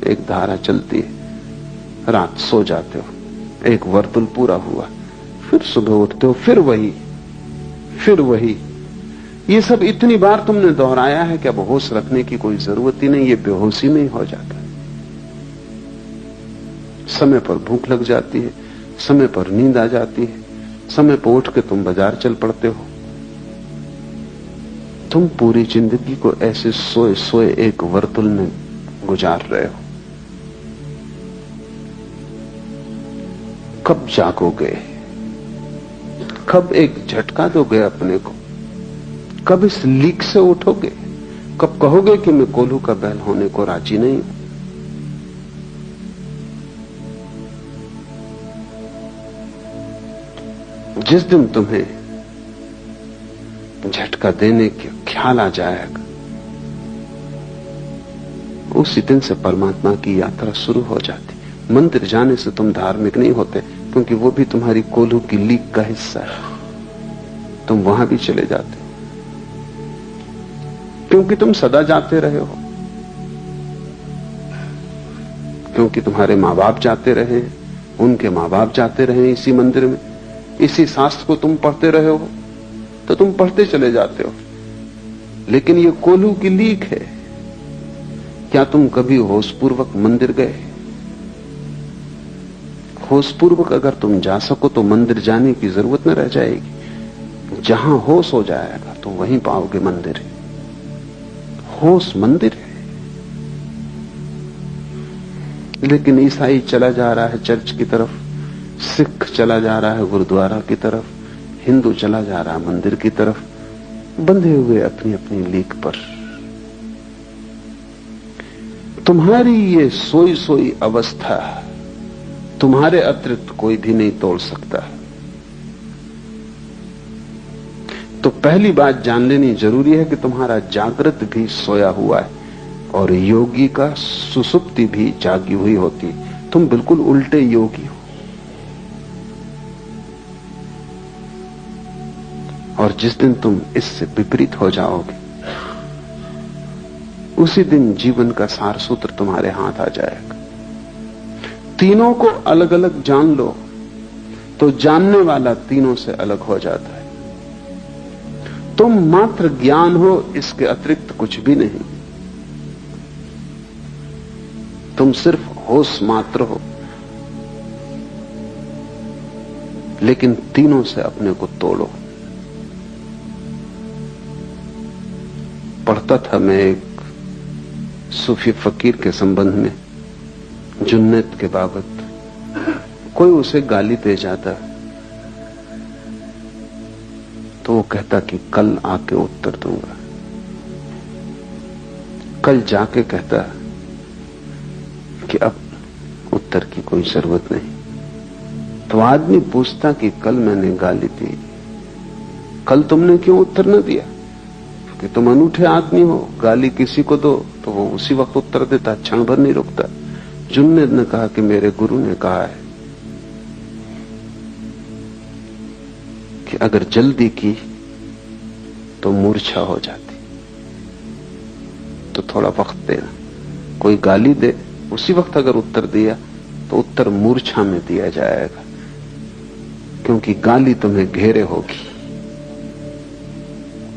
एक धारा चलती है, रात सो जाते हो, एक वर्तुल पूरा हुआ, फिर सुबह उठते हो, फिर वही, फिर वही। ये सब इतनी बार तुमने दोहराया है कि अब होश रखने की कोई जरूरत ही नहीं। ये बेहोशी में ही हो जाता है। समय पर भूख लग जाती है, समय पर नींद आ जाती है, समय पर उठ के तुम बाजार चल पड़ते हो। तुम पूरी जिंदगी को ऐसे सोए सोए एक वर्तुल में गुजार रहे हो। कब जागोगे? कब एक झटका दोगे अपने को? कब इस लीक से उठोगे? कब कहोगे कि मैं कोल्हू का बैल होने को राजी नहीं हूं? जिस दिन तुम्हें झटका देने के ख्याल आ जाएगा, उसी दिन से परमात्मा की यात्रा शुरू हो जाती। मंदिर जाने से तुम धार्मिक नहीं होते, क्योंकि वो भी तुम्हारी कोल्हू की लीक का हिस्सा है। तुम वहां भी चले जाते हो, क्योंकि तुम सदा जाते रहे हो, क्योंकि तुम्हारे माँ बाप जाते रहे, उनके माँ बाप जाते रहे इसी मंदिर में, इसी शास्त्र को तुम पढ़ते रहे हो, तो तुम पढ़ते चले जाते हो। लेकिन ये कोल्हू की लीक है। क्या तुम कभी होशपूर्वक मंदिर गए? होशपूर्वक अगर तुम जा सको तो मंदिर जाने की जरूरत न रह जाएगी। जहां होश हो जाएगा तो वहीं पाओगे मंदिर। होश मंदिर है। लेकिन ईसाई चला जा रहा है चर्च की तरफ, सिख चला जा रहा है गुरुद्वारा की तरफ, हिंदू चला जा रहा है मंदिर की तरफ, बंधे हुए अपनी अपनी लीक पर। तुम्हारी ये सोई सोई अवस्था तुम्हारे अतिरिक्त कोई भी नहीं तोड़ सकता। तो पहली बात जान लेनी जरूरी है कि तुम्हारा जागृत भी सोया हुआ है और योगी का सुसुप्ति भी जागी हुई होती। तुम बिल्कुल उल्टे योगी हो। और जिस दिन तुम इससे विपरीत हो जाओगे, उसी दिन जीवन का सार सूत्र तुम्हारे हाथ आ जाएगा। तीनों को अलग अलग जान लो तो जानने वाला तीनों से अलग हो जाता है। तुम मात्र ज्ञान हो, इसके अतिरिक्त कुछ भी नहीं। तुम सिर्फ होश मात्र हो, लेकिन तीनों से अपने को तोड़ो। पढ़ता था मैं एक सूफी फकीर के संबंध में, जुन्नत के बाबत। कोई उसे गाली दे जाता तो वो कहता कि कल आके उत्तर दूंगा। कल जाके कहता कि अब उत्तर की कोई जरूरत नहीं। तो आदमी पूछता कि कल मैंने गाली दी, कल तुमने क्यों उत्तर न दिया? कि तुम अनूठे आदमी हो, गाली किसी को दो तो वो उसी वक्त उत्तर देता, क्षण भर नहीं रुकता। जुन्नद ने कहा कि मेरे गुरु ने कहा है कि अगर जल्दी की तो मूर्छा हो जाती, तो थोड़ा वक्त देना। कोई गाली दे, उसी वक्त अगर उत्तर दिया तो उत्तर मूर्छा में दिया जाएगा, क्योंकि गाली तुम्हें घेरे होगी,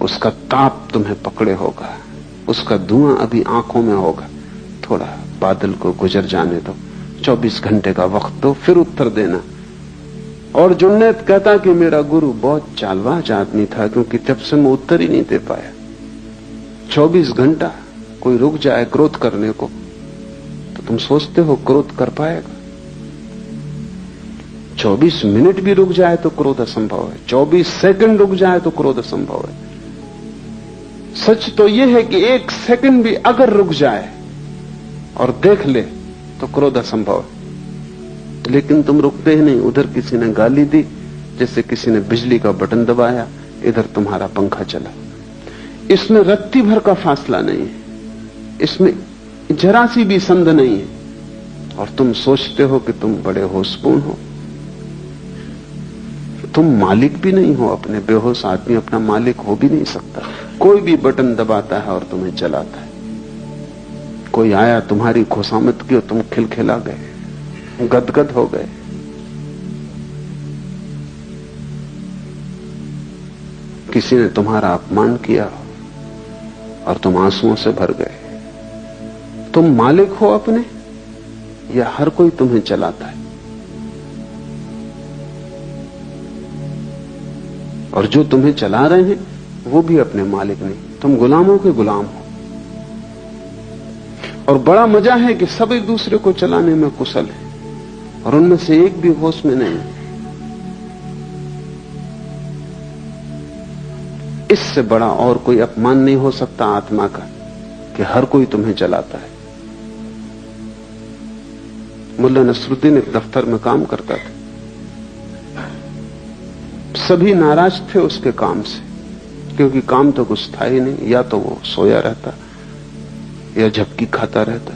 उसका ताप तुम्हें पकड़े होगा, उसका धुआं अभी आंखों में होगा। थोड़ा बादल को गुजर जाने दो, 24 घंटे का वक्त दो, फिर उत्तर देना। और जुन्नैद कहता कि मेरा गुरु बहुत चालबाज आदमी था, क्योंकि तब से मैं उत्तर ही नहीं दे पाया। 24 घंटा कोई रुक जाए क्रोध करने को तो तुम सोचते हो क्रोध कर पाएगा? 24 मिनट भी रुक जाए तो क्रोध असंभव है, 24 सेकंड रुक जाए तो क्रोध असंभव है। सच तो यह है कि 1 सेकंड भी अगर रुक जाए और देख ले तो क्रोध असंभव है। लेकिन तुम रुकते ही नहीं। उधर किसी ने गाली दी, जैसे किसी ने बिजली का बटन दबाया, इधर तुम्हारा पंखा चला। इसमें रत्ती भर का फासला नहीं है, इसमें जरा सी भी संद नहीं है। और तुम सोचते हो कि तुम बड़े होशपूर्ण हो। तुम मालिक भी नहीं हो अपने। बेहोश आदमी अपना मालिक हो भी नहीं सकता। कोई भी बटन दबाता है और तुम्हें चलाता है। कोई आया, तुम्हारी खुशामद की और तुम खिलखिला गए, गदगद हो गए। किसी ने तुम्हारा अपमान किया और तुम आंसुओं से भर गए। तुम मालिक हो अपने या हर कोई तुम्हें चलाता है? और जो तुम्हें चला रहे हैं वो भी अपने मालिक नहीं, तुम गुलामों के गुलाम हो। और बड़ा मजा है कि सब एक दूसरे को चलाने में कुशल है और उनमें से एक भी होश में नहीं। इससे बड़ा और कोई अपमान नहीं हो सकता आत्मा का कि हर कोई तुम्हें चलाता है। मुल्ला नसरुद्दीन एक दफ्तर में काम करता था। सभी नाराज थे उसके काम से, क्योंकि काम तो कुछ था ही नहीं। या तो वो सोया रहता या झपकी खाता रहता।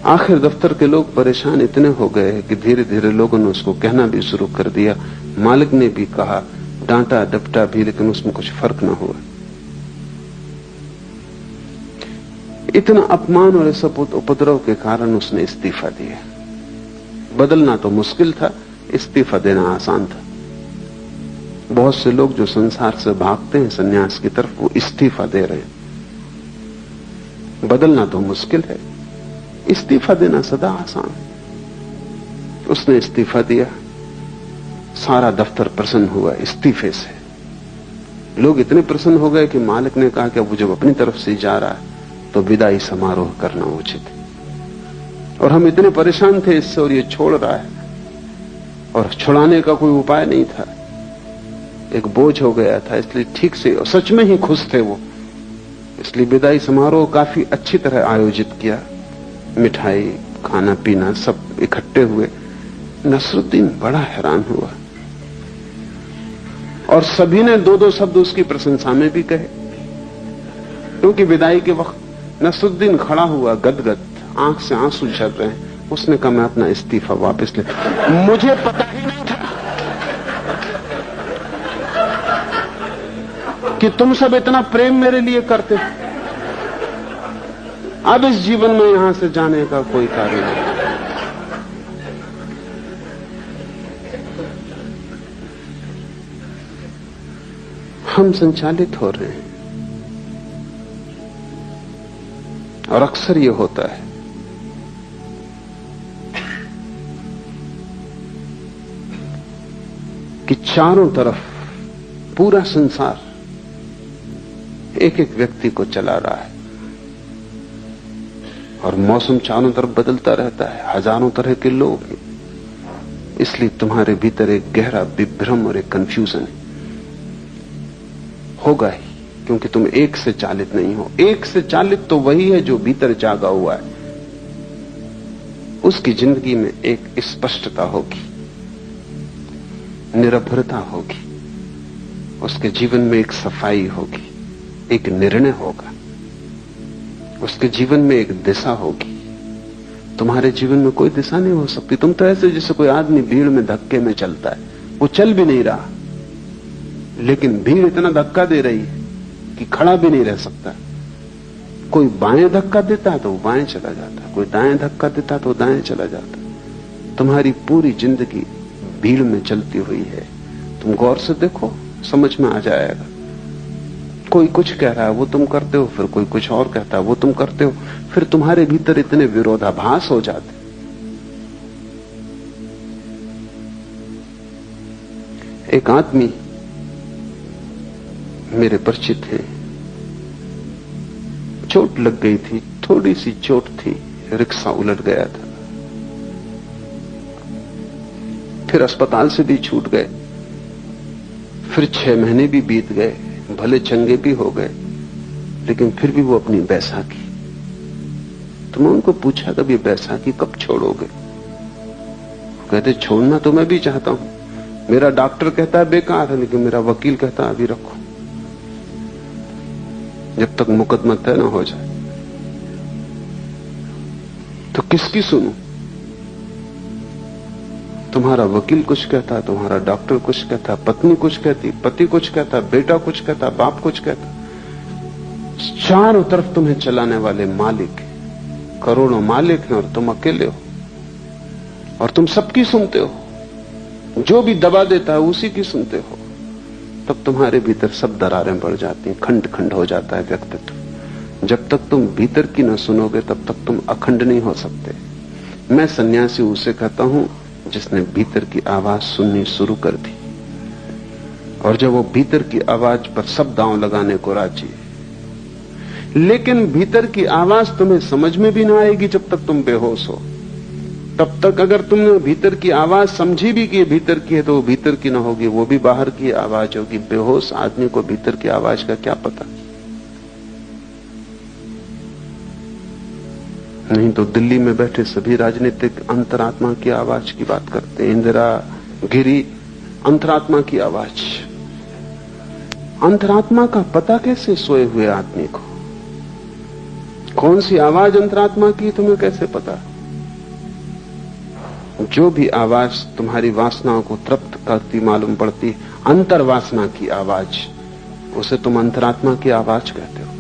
आखिर दफ्तर के लोग परेशान इतने हो गए कि धीरे धीरे लोगों ने उसको कहना भी शुरू कर दिया। मालिक ने भी कहा, डांटा डपटा भी, लेकिन उसमें कुछ फर्क ना हुआ। इतना अपमान और सब उपद्रव के कारण उसने इस्तीफा दिया। बदलना तो मुश्किल था, इस्तीफा देना आसान था। बहुत से लोग जो संसार से भागते हैं सन्यास की तरफ, वो इस्तीफा दे रहे हैं। बदलना तो मुश्किल है, इस्तीफा देना सदा आसान है। उसने इस्तीफा दिया, सारा दफ्तर प्रसन्न हुआ इस्तीफे से। लोग इतने प्रसन्न हो गए कि मालिक ने कहा कि अब जब अपनी तरफ से जा रहा है तो विदाई समारोह करना उचित है। और हम इतने परेशान थे इससे, और ये छोड़ रहा है और छुड़ाने का कोई उपाय नहीं था, एक बोझ हो गया था। इसलिए ठीक से, और सच में ही खुश थे वो, इसलिए विदाई समारोह काफी अच्छी तरह आयोजित किया। मिठाई, खाना पीना सब इकट्ठे हुए। नसरुद्दीन बड़ा हैरान हुआ और सभी ने दो दो शब्द उसकी प्रशंसा में भी कहे, क्योंकि विदाई के वक्त नसरुद्दीन खड़ा हुआ गदगद, आंख से आंसू झर रहे हैं। उसने कहा, मैं अपना इस्तीफा वापस ले, मुझे पता ही नहीं था कि तुम सब इतना प्रेम मेरे लिए करते। अब इस जीवन में यहां से जाने का कोई कार्य नहीं। हम संचालित हो रहे हैं, और अक्सर यह होता है कि चारों तरफ पूरा संसार एक एक व्यक्ति को चला रहा है, और मौसम चारों तरफ बदलता रहता है, हजारों तरह के लोग हैं। इसलिए तुम्हारे भीतर एक गहरा विभ्रम और एक कंफ्यूजन होगा ही, क्योंकि तुम एक से चालित नहीं हो। एक से चालित तो वही है जो भीतर जागा हुआ है। उसकी जिंदगी में एक स्पष्टता होगी, निरभरता होगी, उसके जीवन में एक सफाई होगी, एक निर्णय होगा, उसके जीवन में एक दिशा होगी। तुम्हारे जीवन में कोई दिशा नहीं हो सकती। तुम तो ऐसे जैसे कोई आदमी भीड़ में धक्के में चलता है, वो चल भी नहीं रहा, लेकिन भीड़ इतना धक्का दे रही है कि खड़ा भी नहीं रह सकता। कोई बाएं धक्का देता है तो वो बाएं चला जाता है, कोई दाएं धक्का देता है तो दाएं चला जाता है। तुम्हारी पूरी जिंदगी भीड़ में चलती हुई है। तुम गौर से देखो, समझ में आ जाएगा। कोई कुछ कह रहा है वो तुम करते हो, फिर कोई कुछ और कहता है वो तुम करते हो, फिर तुम्हारे भीतर इतने विरोधाभास हो जाते। एक आदमी मेरे परिचित है, चोट लग गई थी, थोड़ी सी चोट थी, रिक्शा उलट गया था, फिर अस्पताल से भी छूट गए, फिर 6 महीने भी बीत गए, भले चंगे भी हो गए, लेकिन फिर भी वो अपनी बैसाखी। तो मैं उनको पूछा, कब ये बैसाखी कब छोड़ोगे? कहते, छोड़ना तो मैं भी चाहता हूं, मेरा डॉक्टर कहता है बेकार है, लेकिन मेरा वकील कहता है अभी रखो, जब तक मुकदमा तय न हो जाए। तो किसकी सुनूं? तुम्हारा वकील कुछ कहता, तुम्हारा डॉक्टर कुछ कहता, पत्नी कुछ कहती, पति कुछ कहता, बेटा कुछ कहता, बाप कुछ कहता। चारों तरफ तुम्हें चलाने वाले मालिक, करोड़ों मालिक हैं, और तुम अकेले हो, और तुम सबकी सुनते हो। जो भी दबा देता है उसी की सुनते हो। तब तुम्हारे भीतर सब दरारें बढ़ जाती हैं, खंड खंड हो जाता है व्यक्तित्व। जब तक तुम भीतर की न सुनोगे तब तक तुम अखंड नहीं हो सकते। मैं सन्यासी उसे कहता हूं जिसने भीतर की आवाज सुननी शुरू कर दी, और जब वो भीतर की आवाज पर सब दांव लगाने को राजी है। लेकिन भीतर की आवाज तुम्हें समझ में भी ना आएगी जब तक तुम बेहोश हो। तब तक अगर तुमने भीतर की आवाज समझी भी कि भीतर की है तो वो भीतर की ना होगी, वो भी बाहर की आवाज होगी। बेहोश आदमी को भीतर की आवाज का क्या पता? नहीं तो दिल्ली में बैठे सभी राजनीतिक अंतरात्मा की आवाज की बात करते हैं। इंदिरा, गिरी, अंतरात्मा की आवाज। अंतरात्मा का पता कैसे सोए हुए आदमी को? कौन सी आवाज अंतरात्मा की तुम्हें कैसे पता? जो भी आवाज तुम्हारी वासनाओं को तृप्त करती मालूम पड़ती, अंतर्वासना की आवाज, उसे तुम अंतरात्मा की आवाज कहते हो।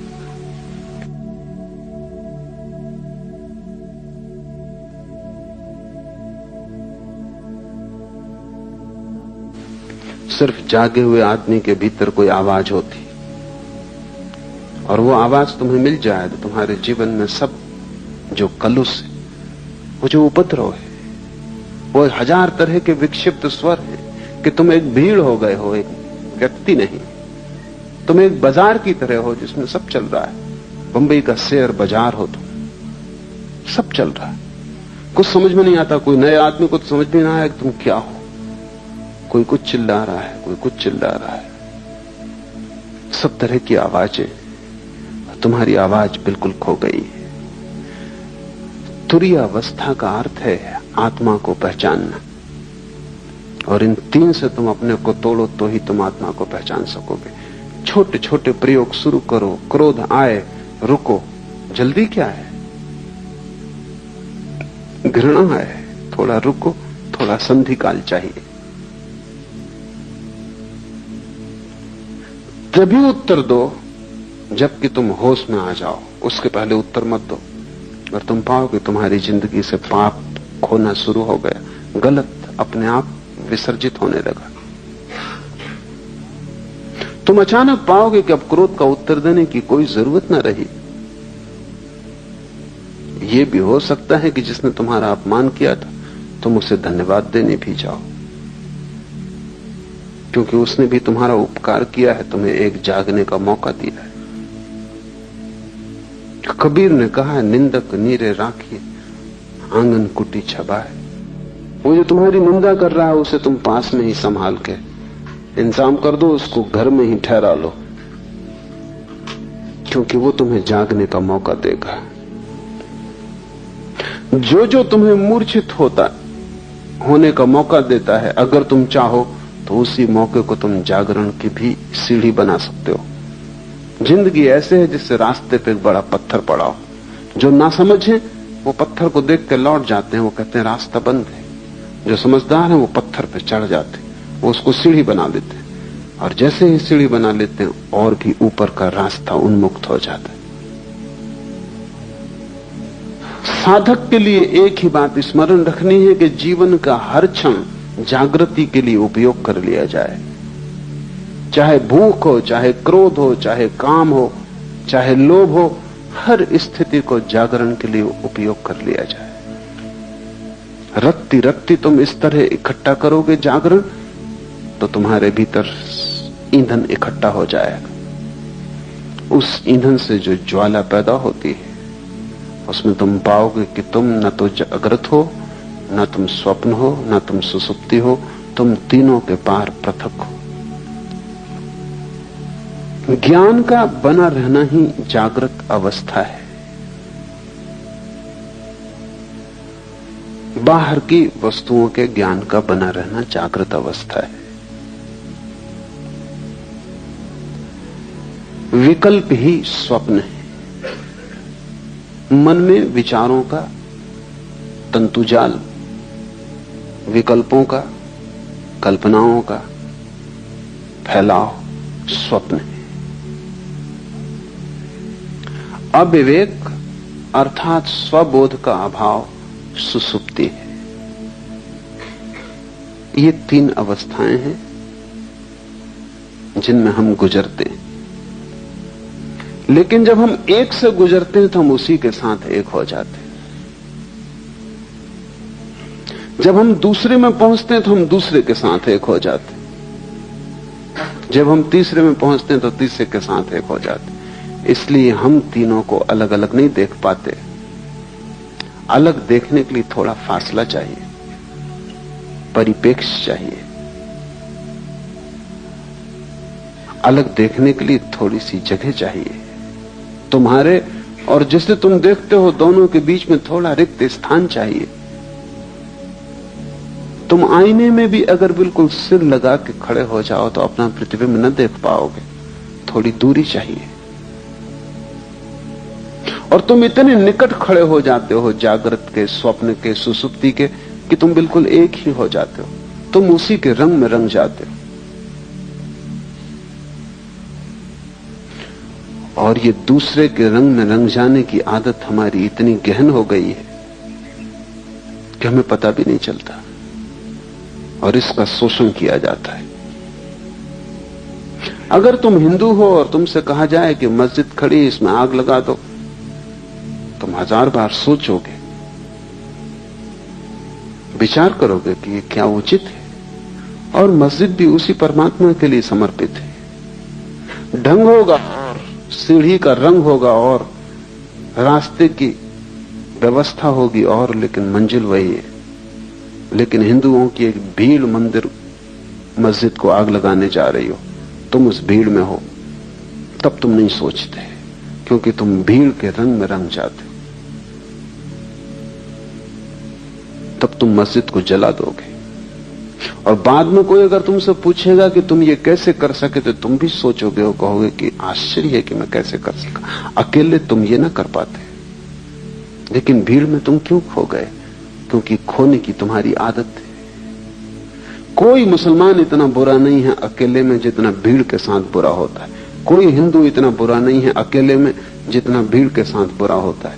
सिर्फ जागे हुए आदमी के भीतर कोई आवाज होती, और वो आवाज तुम्हें मिल जाए तो तुम्हारे जीवन में सब जो कलुष है, वो जो उपद्रव है, वो 1000 तरह के विक्षिप्त स्वर है कि तुम एक भीड़ हो गए हो, एक व्यक्ति नहीं। तुम एक बाजार की तरह हो जिसमें सब चल रहा है। बंबई का शेयर बाजार हो तुम, सब चल रहा है। कुछ समझ में नहीं आता, कोई नए आदमी को तो समझ में ना आया कि तुम क्या हो। कोई कुछ चिल्ला रहा है, कोई कुछ चिल्ला रहा है, सब तरह की आवाजें, तुम्हारी आवाज बिल्कुल खो गई है। तुरीयावस्था का अर्थ है आत्मा को पहचानना, और इन तीन से तुम अपने को तोड़ो तो ही तुम आत्मा को पहचान सकोगे। छोटे छोटे प्रयोग शुरू करो। क्रोध आए, रुको, जल्दी क्या है। घृणा है, थोड़ा रुको, थोड़ा संधि काल चाहिए, तभी उत्तर दो जबकि तुम होश में आ जाओ। उसके पहले उत्तर मत दो, और तुम पाओगे तुम्हारी जिंदगी से पाप खोना शुरू हो गया, गलत अपने आप विसर्जित होने लगा। तुम अचानक पाओगे कि अब क्रोध का उत्तर देने की कोई जरूरत न रही। यह भी हो सकता है कि जिसने तुम्हारा अपमान किया था तुम उसे धन्यवाद देने भी जाओ, क्योंकि उसने भी तुम्हारा उपकार किया है, तुम्हें एक जागने का मौका दिया है। कबीर ने कहा है, निंदक नीरे राखिए आंगन कुटी छबाए। वो जो तुम्हारी निंदा कर रहा है उसे तुम पास में ही संभाल के इंतजाम कर दो, उसको घर में ही ठहरा लो, क्योंकि वो तुम्हें जागने का मौका देगा। जो जो तुम्हें मूर्छित होने का मौका देता है, अगर तुम चाहो तो उसी मौके को तुम जागरण की भी सीढ़ी बना सकते हो। जिंदगी ऐसे है जिससे रास्ते पे एक बड़ा पत्थर पड़ा हो। जो ना समझे वो पत्थर को देख के लौट जाते हैं, वो कहते हैं रास्ता बंद है। जो समझदार है वो पत्थर पे चढ़ जाते हैं, वो उसको सीढ़ी बना लेते हैं, और जैसे ही सीढ़ी बना लेते हैं और भी ऊपर का रास्ता उन्मुक्त हो जाता है। साधक के लिए एक ही बात स्मरण रखनी है कि जीवन का हर क्षण जागृति के लिए उपयोग कर लिया जाए। चाहे भूख हो, चाहे क्रोध हो, चाहे काम हो, चाहे लोभ हो, हर स्थिति को जागरण के लिए उपयोग कर लिया जाए। रत्ती रत्ती तुम इस तरह इकट्ठा करोगे जागरण, तो तुम्हारे भीतर ईंधन इकट्ठा हो जाएगा। उस ईंधन से जो ज्वाला पैदा होती है उसमें तुम पाओगे कि तुम न तो जागृत हो, न तुम स्वप्न हो, न तुम सुसुप्ति हो, तुम तीनों के पार पृथक हो। ज्ञान का बना रहना ही जागृत अवस्था है। बाहर की वस्तुओं के ज्ञान का बना रहना जागृत अवस्था है। विकल्प ही स्वप्न है। मन में विचारों का तंतुजाल, विकल्पों का, कल्पनाओं का फैलाव स्वप्न है। अविवेक अर्थात स्वबोध का अभाव सुसुप्ति है। ये तीन अवस्थाएं हैं जिनमें हम गुजरते हैं। लेकिन जब हम एक से गुजरते हैं तो हम उसी के साथ एक हो जाते हैं। जब हम दूसरे में पहुंचते हैं तो हम दूसरे के साथ एक हो जाते हैं। जब हम तीसरे में पहुंचते हैं तो तीसरे के साथ एक हो जाते हैं। इसलिए हम तीनों को अलग अलग नहीं देख पाते। अलग देखने के लिए थोड़ा फासला चाहिए, परिपेक्ष चाहिए। अलग देखने के लिए थोड़ी सी जगह चाहिए। तुम्हारे और जिसे तुम देखते हो दोनों के बीच में थोड़ा रिक्त स्थान चाहिए। तुम आईने में भी अगर बिल्कुल सिर लगा के खड़े हो जाओ तो अपना प्रतिबिंब न देख पाओगे, थोड़ी दूरी चाहिए। और तुम इतने निकट खड़े हो जाते हो जागृत के, स्वप्न के, सुसुप्ति के, कि तुम बिल्कुल एक ही हो जाते हो। तुम उसी के रंग में रंग जाते हो। और ये दूसरे के रंग में रंग जाने की आदत हमारी इतनी गहन हो गई है कि हमें पता भी नहीं चलता, और इसका शोषण किया जाता है। अगर तुम हिंदू हो और तुमसे कहा जाए कि मस्जिद खड़ी, इसमें आग लगा दो, तुम 1000 बार सोचोगे, विचार करोगे कि ये क्या उचित है। और मस्जिद भी उसी परमात्मा के लिए समर्पित है। ढंग होगा और सीढ़ी का रंग होगा और रास्ते की व्यवस्था होगी और, लेकिन मंजिल वही है। लेकिन हिंदुओं की एक भीड़ मंदिर मस्जिद को आग लगाने जा रही हो, तुम उस भीड़ में हो, तब तुम नहीं सोचते, क्योंकि तुम भीड़ के रंग में रंग जाते हो। तब तुम मस्जिद को जला दोगे। और बाद में कोई अगर तुमसे पूछेगा कि तुम ये कैसे कर सके, तो तुम भी सोचोगे और कहोगे कि आश्चर्य है कि मैं कैसे कर सका, अकेले तुम ये ना कर पाते। लेकिन भीड़ में तुम क्यों खो गए? क्योंकि खोने की तुम्हारी आदत है। कोई मुसलमान इतना बुरा नहीं है अकेले में जितना भीड़ के साथ बुरा होता है। कोई हिंदू इतना बुरा नहीं है अकेले में जितना भीड़ के साथ बुरा होता है।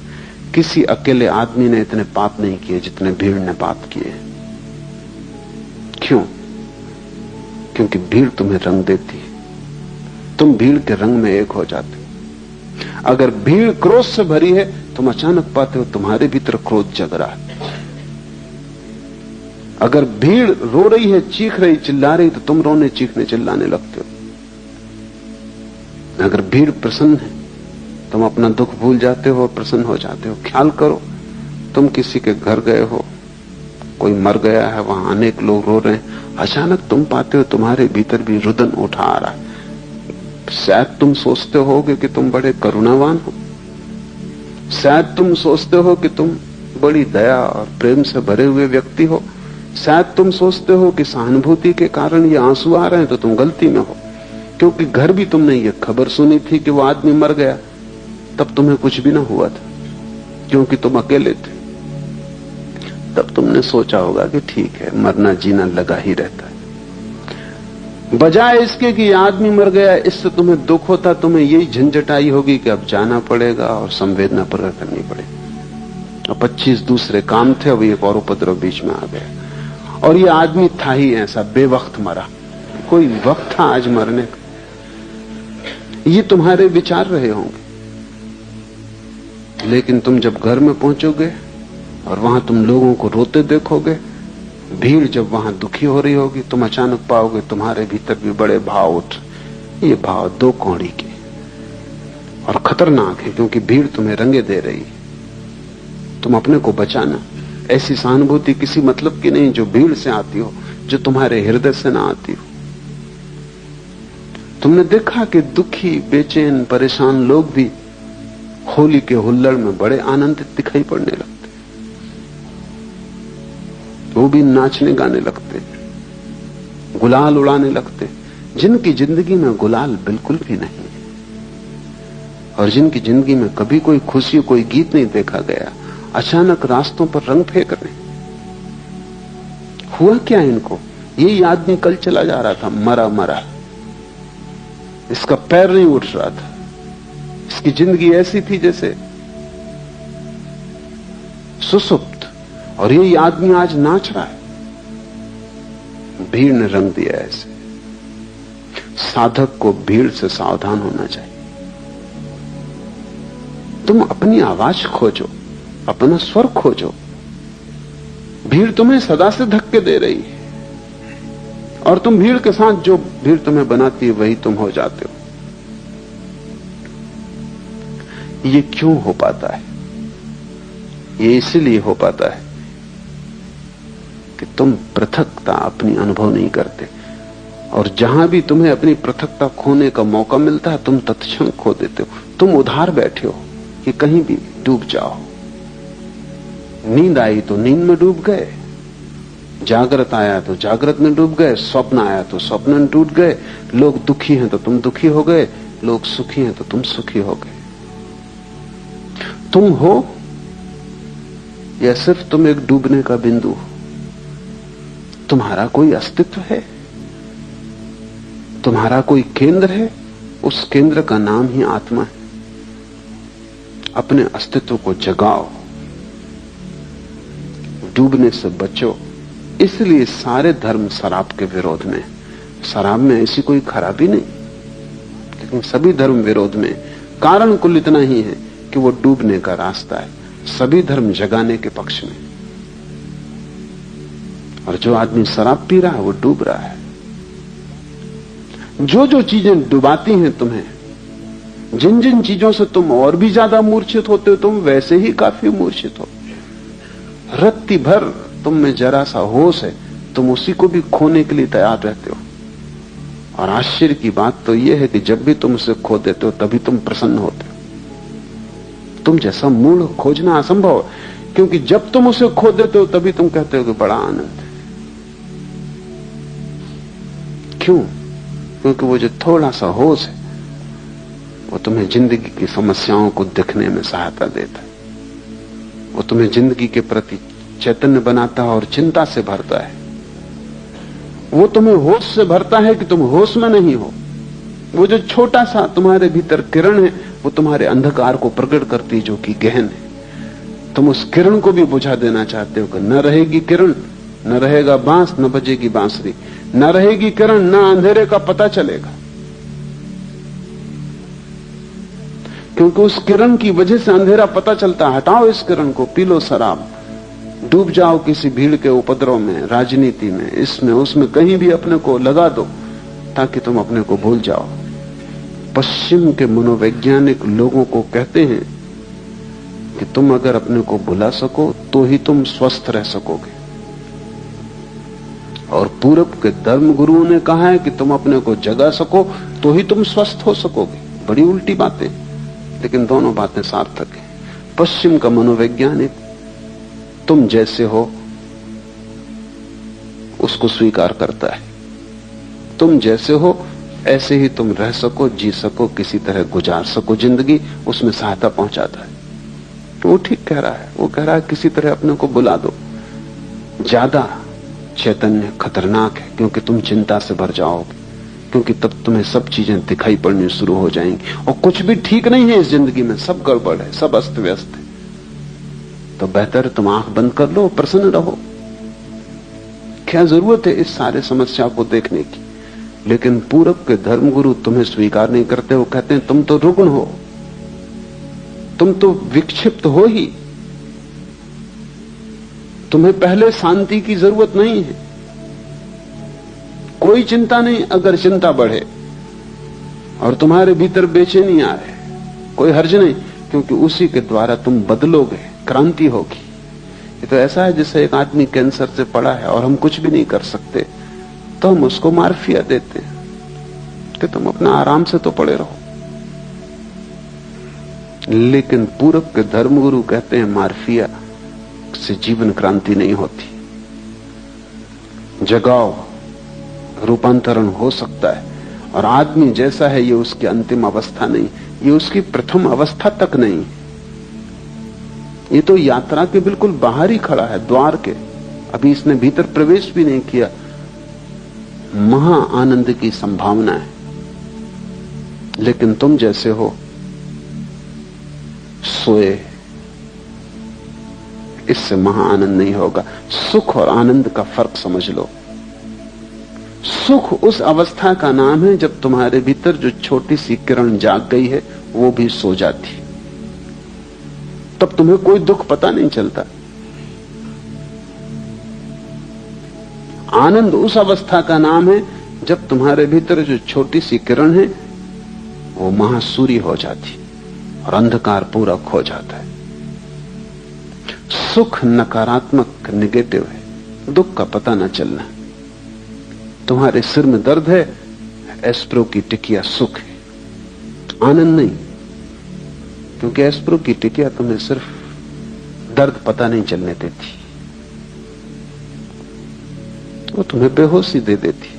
किसी अकेले आदमी ने इतने पाप नहीं किए जितने भीड़ ने पाप किए। क्यों? क्योंकि भीड़ तुम्हें रंग देती है, तुम भीड़ के रंग में एक हो जाते हो। अगर भीड़ क्रोध से भरी है, तुम अचानक पाते हो तुम्हारे भीतर क्रोध जग रहा है। अगर भीड़ रो रही है, चीख रही, चिल्ला रही, तो तुम रोने, चीखने, चिल्लाने लगते हो। अगर भीड़ प्रसन्न है, तुम अपना दुख भूल जाते हो और प्रसन्न हो जाते हो। ख्याल करो, तुम किसी के घर गए हो, कोई मर गया है, वहां अनेक लोग रो रहे हैं, अचानक तुम पाते हो तुम्हारे भीतर भी रुदन उठा आ रहा है। शायद तुम सोचते होगे कि तुम बड़े करुणावान हो, शायद तुम सोचते हो कि तुम बड़ी दया और प्रेम से भरे हुए व्यक्ति हो, शायद तुम सोचते हो कि सहानुभूति के कारण ये आंसू आ रहे हैं, तो तुम गलती में हो। क्योंकि घर भी तुमने ये खबर सुनी थी कि वो आदमी मर गया, तब तुम्हें कुछ भी ना हुआ था, क्योंकि तुम अकेले थे। तब तुमने सोचा होगा कि ठीक है, मरना जीना लगा ही रहता है। बजाय इसके कि आदमी मर गया, इससे तुम्हें दुख होता, तुम्हें यही झंझट आई होगी कि अब जाना पड़ेगा और संवेदना प्रकट करनी पड़ेगी। और 25 दूसरे काम थे, अब एक और उपद्रव बीच में आ गया। और ये आदमी था ही ऐसा, बेवक्त मरा, कोई वक्त था आज मरने का। ये तुम्हारे विचार रहे होंगे। लेकिन तुम जब घर में पहुंचोगे और वहां तुम लोगों को रोते देखोगे, भीड़ जब वहां दुखी हो रही होगी, तुम अचानक पाओगे तुम्हारे भीतर भी बड़े भाव उठ। ये भाव दो कौड़ी के और खतरनाक है, क्योंकि भीड़ तुम्हें रंगे दे रही है। तुम अपने को बचाना। ऐसी सहानुभूति किसी मतलब की नहीं जो भीड़ से आती हो, जो तुम्हारे हृदय से ना आती हो। तुमने देखा कि दुखी, बेचैन, परेशान लोग भी होली के हुल्लड़ में बड़े आनंदित दिखाई पड़ने लगते। वो भी नाचने गाने लगते, गुलाल उड़ाने लगते। जिनकी जिंदगी में गुलाल बिल्कुल भी नहीं है और जिनकी जिंदगी में कभी कोई खुशी, कोई गीत नहीं देखा गया, अचानक रास्तों पर रंग फेंक रहे। हुआ क्या इनको? यही आदमी कल चला जा रहा था, मरा मरा, इसका पैर नहीं उठ रहा था, इसकी जिंदगी ऐसी थी जैसे सुसुप्त, और यही आदमी आज नाच रहा है। भीड़ ने रंग दिया ऐसे। साधक को भीड़ से सावधान होना चाहिए। तुम अपनी आवाज खोजो, अपना स्वर खोजो। भीड़ तुम्हें सदा से धक्के दे रही है और तुम भीड़ के साथ, जो भीड़ तुम्हें बनाती है वही तुम हो जाते हो। ये क्यों हो पाता है? ये इसलिए हो पाता है कि तुम पृथकता अपनी अनुभव नहीं करते, और जहां भी तुम्हें अपनी पृथकता खोने का मौका मिलता है, तुम तत्क्षण खो देते हो। तुम उधार बैठे हो कि कहीं भी डूब जाओ। नींद आई तो नींद में डूब गए, जागृत आया तो जागृत में डूब गए, स्वप्न आया तो स्वप्न में डूब गए। लोग दुखी हैं तो तुम दुखी हो गए, लोग सुखी हैं तो तुम सुखी हो गए। तुम हो या सिर्फ तुम एक डूबने का बिंदु हो? तुम्हारा कोई अस्तित्व है, तुम्हारा कोई केंद्र है। उस केंद्र का नाम ही आत्मा है। अपने अस्तित्व को जगाओ, डूबने से बचो। इसलिए सारे धर्म शराब के विरोध में। शराब में ऐसी कोई खराबी नहीं, लेकिन सभी धर्म विरोध में। कारण कुल इतना ही है कि वो डूबने का रास्ता है। सभी धर्म जगाने के पक्ष में, और जो आदमी शराब पी रहा है वो डूब रहा है। जो जो चीजें डुबाती हैं तुम्हें, जिन जिन चीजों से तुम और भी ज्यादा मूर्छित होते हो, तुम वैसे ही काफी मूर्छित हो। रत्ती भर तुम में जरा सा होश है, तुम उसी को भी खोने के लिए तैयार रहते हो। और आश्चर्य की बात तो यह है कि जब भी तुम उसे खो देते हो तभी तुम प्रसन्न होते हो। तुम जैसा मूल खोजना असंभव है, क्योंकि जब तुम उसे खो देते हो तभी तुम कहते हो कि बड़ा आनंद है। क्यों? क्योंकि वो जो थोड़ा सा होश है वो तुम्हें जिंदगी की समस्याओं को देखने में सहायता देता है। वो तुम्हें जिंदगी के प्रति चैतन्य बनाता है और चिंता से भरता है। वो तुम्हें होश से भरता है कि तुम होश में नहीं हो। वो जो छोटा सा तुम्हारे भीतर किरण है वो तुम्हारे अंधकार को प्रकट करती, जो कि गहन है। तुम उस किरण को भी बुझा देना चाहते हो कि न रहेगी किरण, न रहेगा बांस, न बजेगी बांसुरी, न रहेगी किरण, न अंधेरे का पता चलेगा। क्योंकि उस किरण की वजह से अंधेरा पता चलता। हटाओ इस किरण को, पी लो शराब, डूब जाओ किसी भीड़ के उपद्रव में, राजनीति में, इसमें उसमें, कहीं भी अपने को लगा दो ताकि तुम अपने को भूल जाओ। पश्चिम के मनोवैज्ञानिक लोगों को कहते हैं कि तुम अगर अपने को भुला सको तो ही तुम स्वस्थ रह सकोगे। और पूरब के धर्म गुरुओं ने कहा है कि तुम अपने को जगा सको तो ही तुम स्वस्थ हो सकोगे। बड़ी उल्टी बातें, लेकिन दोनों बातें सार्थक है। पश्चिम का मनोवैज्ञानिक तुम जैसे हो उसको स्वीकार करता है। तुम जैसे हो ऐसे ही तुम रह सको, जी सको, किसी तरह गुजार सको जिंदगी, उसमें सहायता पहुंचाता है। वो ठीक कह रहा है। वो कह रहा है किसी तरह अपने को बुला दो। ज्यादा चैतन्य खतरनाक है, क्योंकि तुम चिंता से भर जाओगे, क्योंकि तब तुम्हें सब चीजें दिखाई पड़नी शुरू हो जाएंगी और कुछ भी ठीक नहीं है इस जिंदगी में, सब गड़बड़ है, सब अस्त व्यस्त है। तो बेहतर है तुम आंख बंद कर लो, प्रसन्न रहो। क्या जरूरत है इस सारे समस्या को देखने की? लेकिन पूरब के धर्मगुरु तुम्हें स्वीकार नहीं करते। वो कहते हैं तुम तो रुग्ण हो, तुम तो विक्षिप्त हो ही, तुम्हें पहले शांति की जरूरत नहीं है। कोई चिंता नहीं अगर चिंता बढ़े और तुम्हारे भीतर बेचैनी आए, कोई हर्ज नहीं, क्योंकि उसी के द्वारा तुम बदलोगे, क्रांति होगी। ये तो ऐसा है जैसे एक आदमी कैंसर से पड़ा है और हम कुछ भी नहीं कर सकते, तो हम उसको मार्फिया देते हैं कि तुम अपना आराम से तो पड़े रहो। लेकिन पूरब के धर्मगुरु कहते हैं मार्फिया से जीवन क्रांति नहीं होती। जगाओ, रूपांतरण हो सकता है। और आदमी जैसा है ये उसकी अंतिम अवस्था नहीं, ये उसकी प्रथम अवस्था तक नहीं। ये तो यात्रा के बिल्कुल बाहर ही खड़ा है, द्वार के। अभी इसने भीतर प्रवेश भी नहीं किया। महा आनंद की संभावना है। लेकिन तुम जैसे हो सोए, इससे महा आनंद नहीं होगा। सुख और आनंद का फर्क समझ लो। सुख उस अवस्था का नाम है जब तुम्हारे भीतर जो छोटी सी किरण जाग गई है वो भी सो जाती, तब तुम्हें कोई दुख पता नहीं चलता। आनंद उस अवस्था का नाम है जब तुम्हारे भीतर जो छोटी सी किरण है वो महासूर्य हो जाती और अंधकार पूरा खो जाता है। सुख नकारात्मक, निगेटिव है, दुख का पता न चलना। तुम्हारे सिर में दर्द है, एस्प्रो की टिकिया सुख है, आनंद नहीं। क्योंकि एस्प्रो की टिकिया तुम्हें सिर्फ दर्द पता नहीं चलने देती, वो तुम्हें बेहोशी दे देती।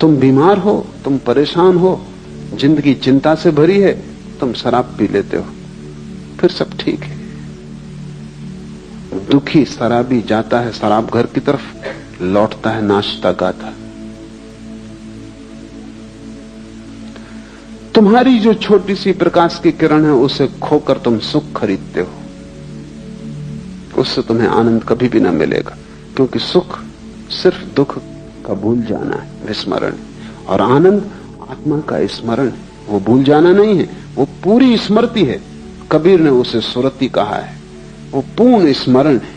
तुम बीमार हो, तुम परेशान हो, जिंदगी चिंता से भरी है, तुम शराब पी लेते हो, फिर सब ठीक है। दुखी शराबी जाता है शराब घर की तरफ, लौटता है नाचता गाता। तुम्हारी जो छोटी सी प्रकाश की किरण है उसे खोकर तुम सुख खरीदते हो, उससे तुम्हें आनंद कभी भी ना मिलेगा। क्योंकि सुख सिर्फ दुख का भूल जाना है, विस्मरण। और आनंद आत्मा का स्मरण, वो भूल जाना नहीं है, वो पूरी स्मृति है। कबीर ने उसे सुरति कहा है, वो पूर्ण स्मरण है।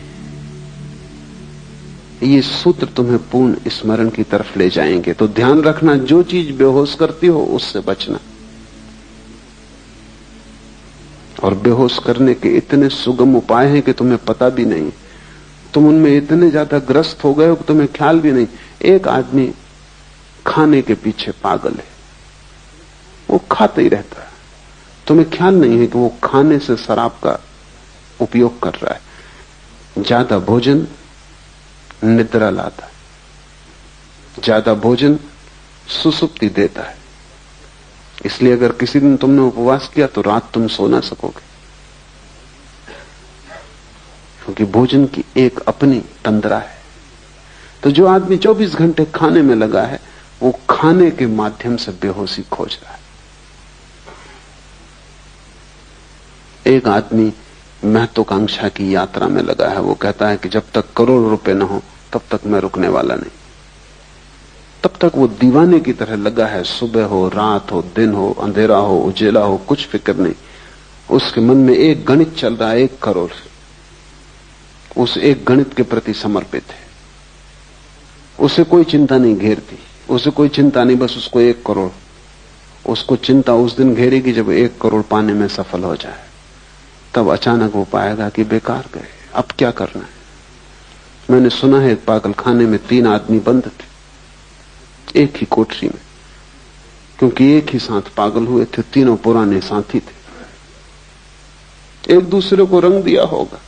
ये सूत्र तुम्हें पूर्ण स्मरण की तरफ ले जाएंगे। तो ध्यान रखना, जो चीज बेहोश करती हो उससे बचना। और बेहोश करने के इतने सुगम उपाय हैं कि तुम्हें पता भी नहीं, तुम उनमें इतने ज्यादा ग्रस्त हो गए हो कि तुम्हें ख्याल भी नहीं। एक आदमी खाने के पीछे पागल है, वो खाता ही रहता है, तुम्हें ख्याल नहीं है कि वो खाने से शराब का उपयोग कर रहा है। ज्यादा भोजन निद्रा लाता है, ज्यादा भोजन सुसुप्ति देता है। इसलिए अगर किसी दिन तुमने उपवास किया तो रात तुम सो ना सकोगे, क्योंकि भोजन की एक अपनी तंद्रा है। तो जो आदमी 24 घंटे खाने में लगा है, वो खाने के माध्यम से बेहोशी खोज रहा है। एक आदमी महत्वाकांक्षा की यात्रा में लगा है, वो कहता है कि जब तक करोड़ रुपए न हो तब तक मैं रुकने वाला नहीं। तब तक वो दीवाने की तरह लगा है, सुबह हो, रात हो, दिन हो, अंधेरा हो, उजेला हो, कुछ फिक्र नहीं। उसके मन में एक गणित चल रहा है, 1 करोड़। उस एक गणित के प्रति समर्पित है, उसे कोई चिंता नहीं घेरती, उसे कोई चिंता नहीं, बस उसको 1 करोड़। उसको चिंता उस दिन घेरेगी जब 1 करोड़ पाने में सफल हो जाए। तब अचानक वो पाएगा कि बेकार गए, अब क्या करना है। मैंने सुना है पागल खाने में 3 आदमी बंद थे एक ही कोठरी में, क्योंकि एक ही साथ पागल हुए थे, तीनों पुराने साथी थे, एक दूसरे को रंग दिया होगा।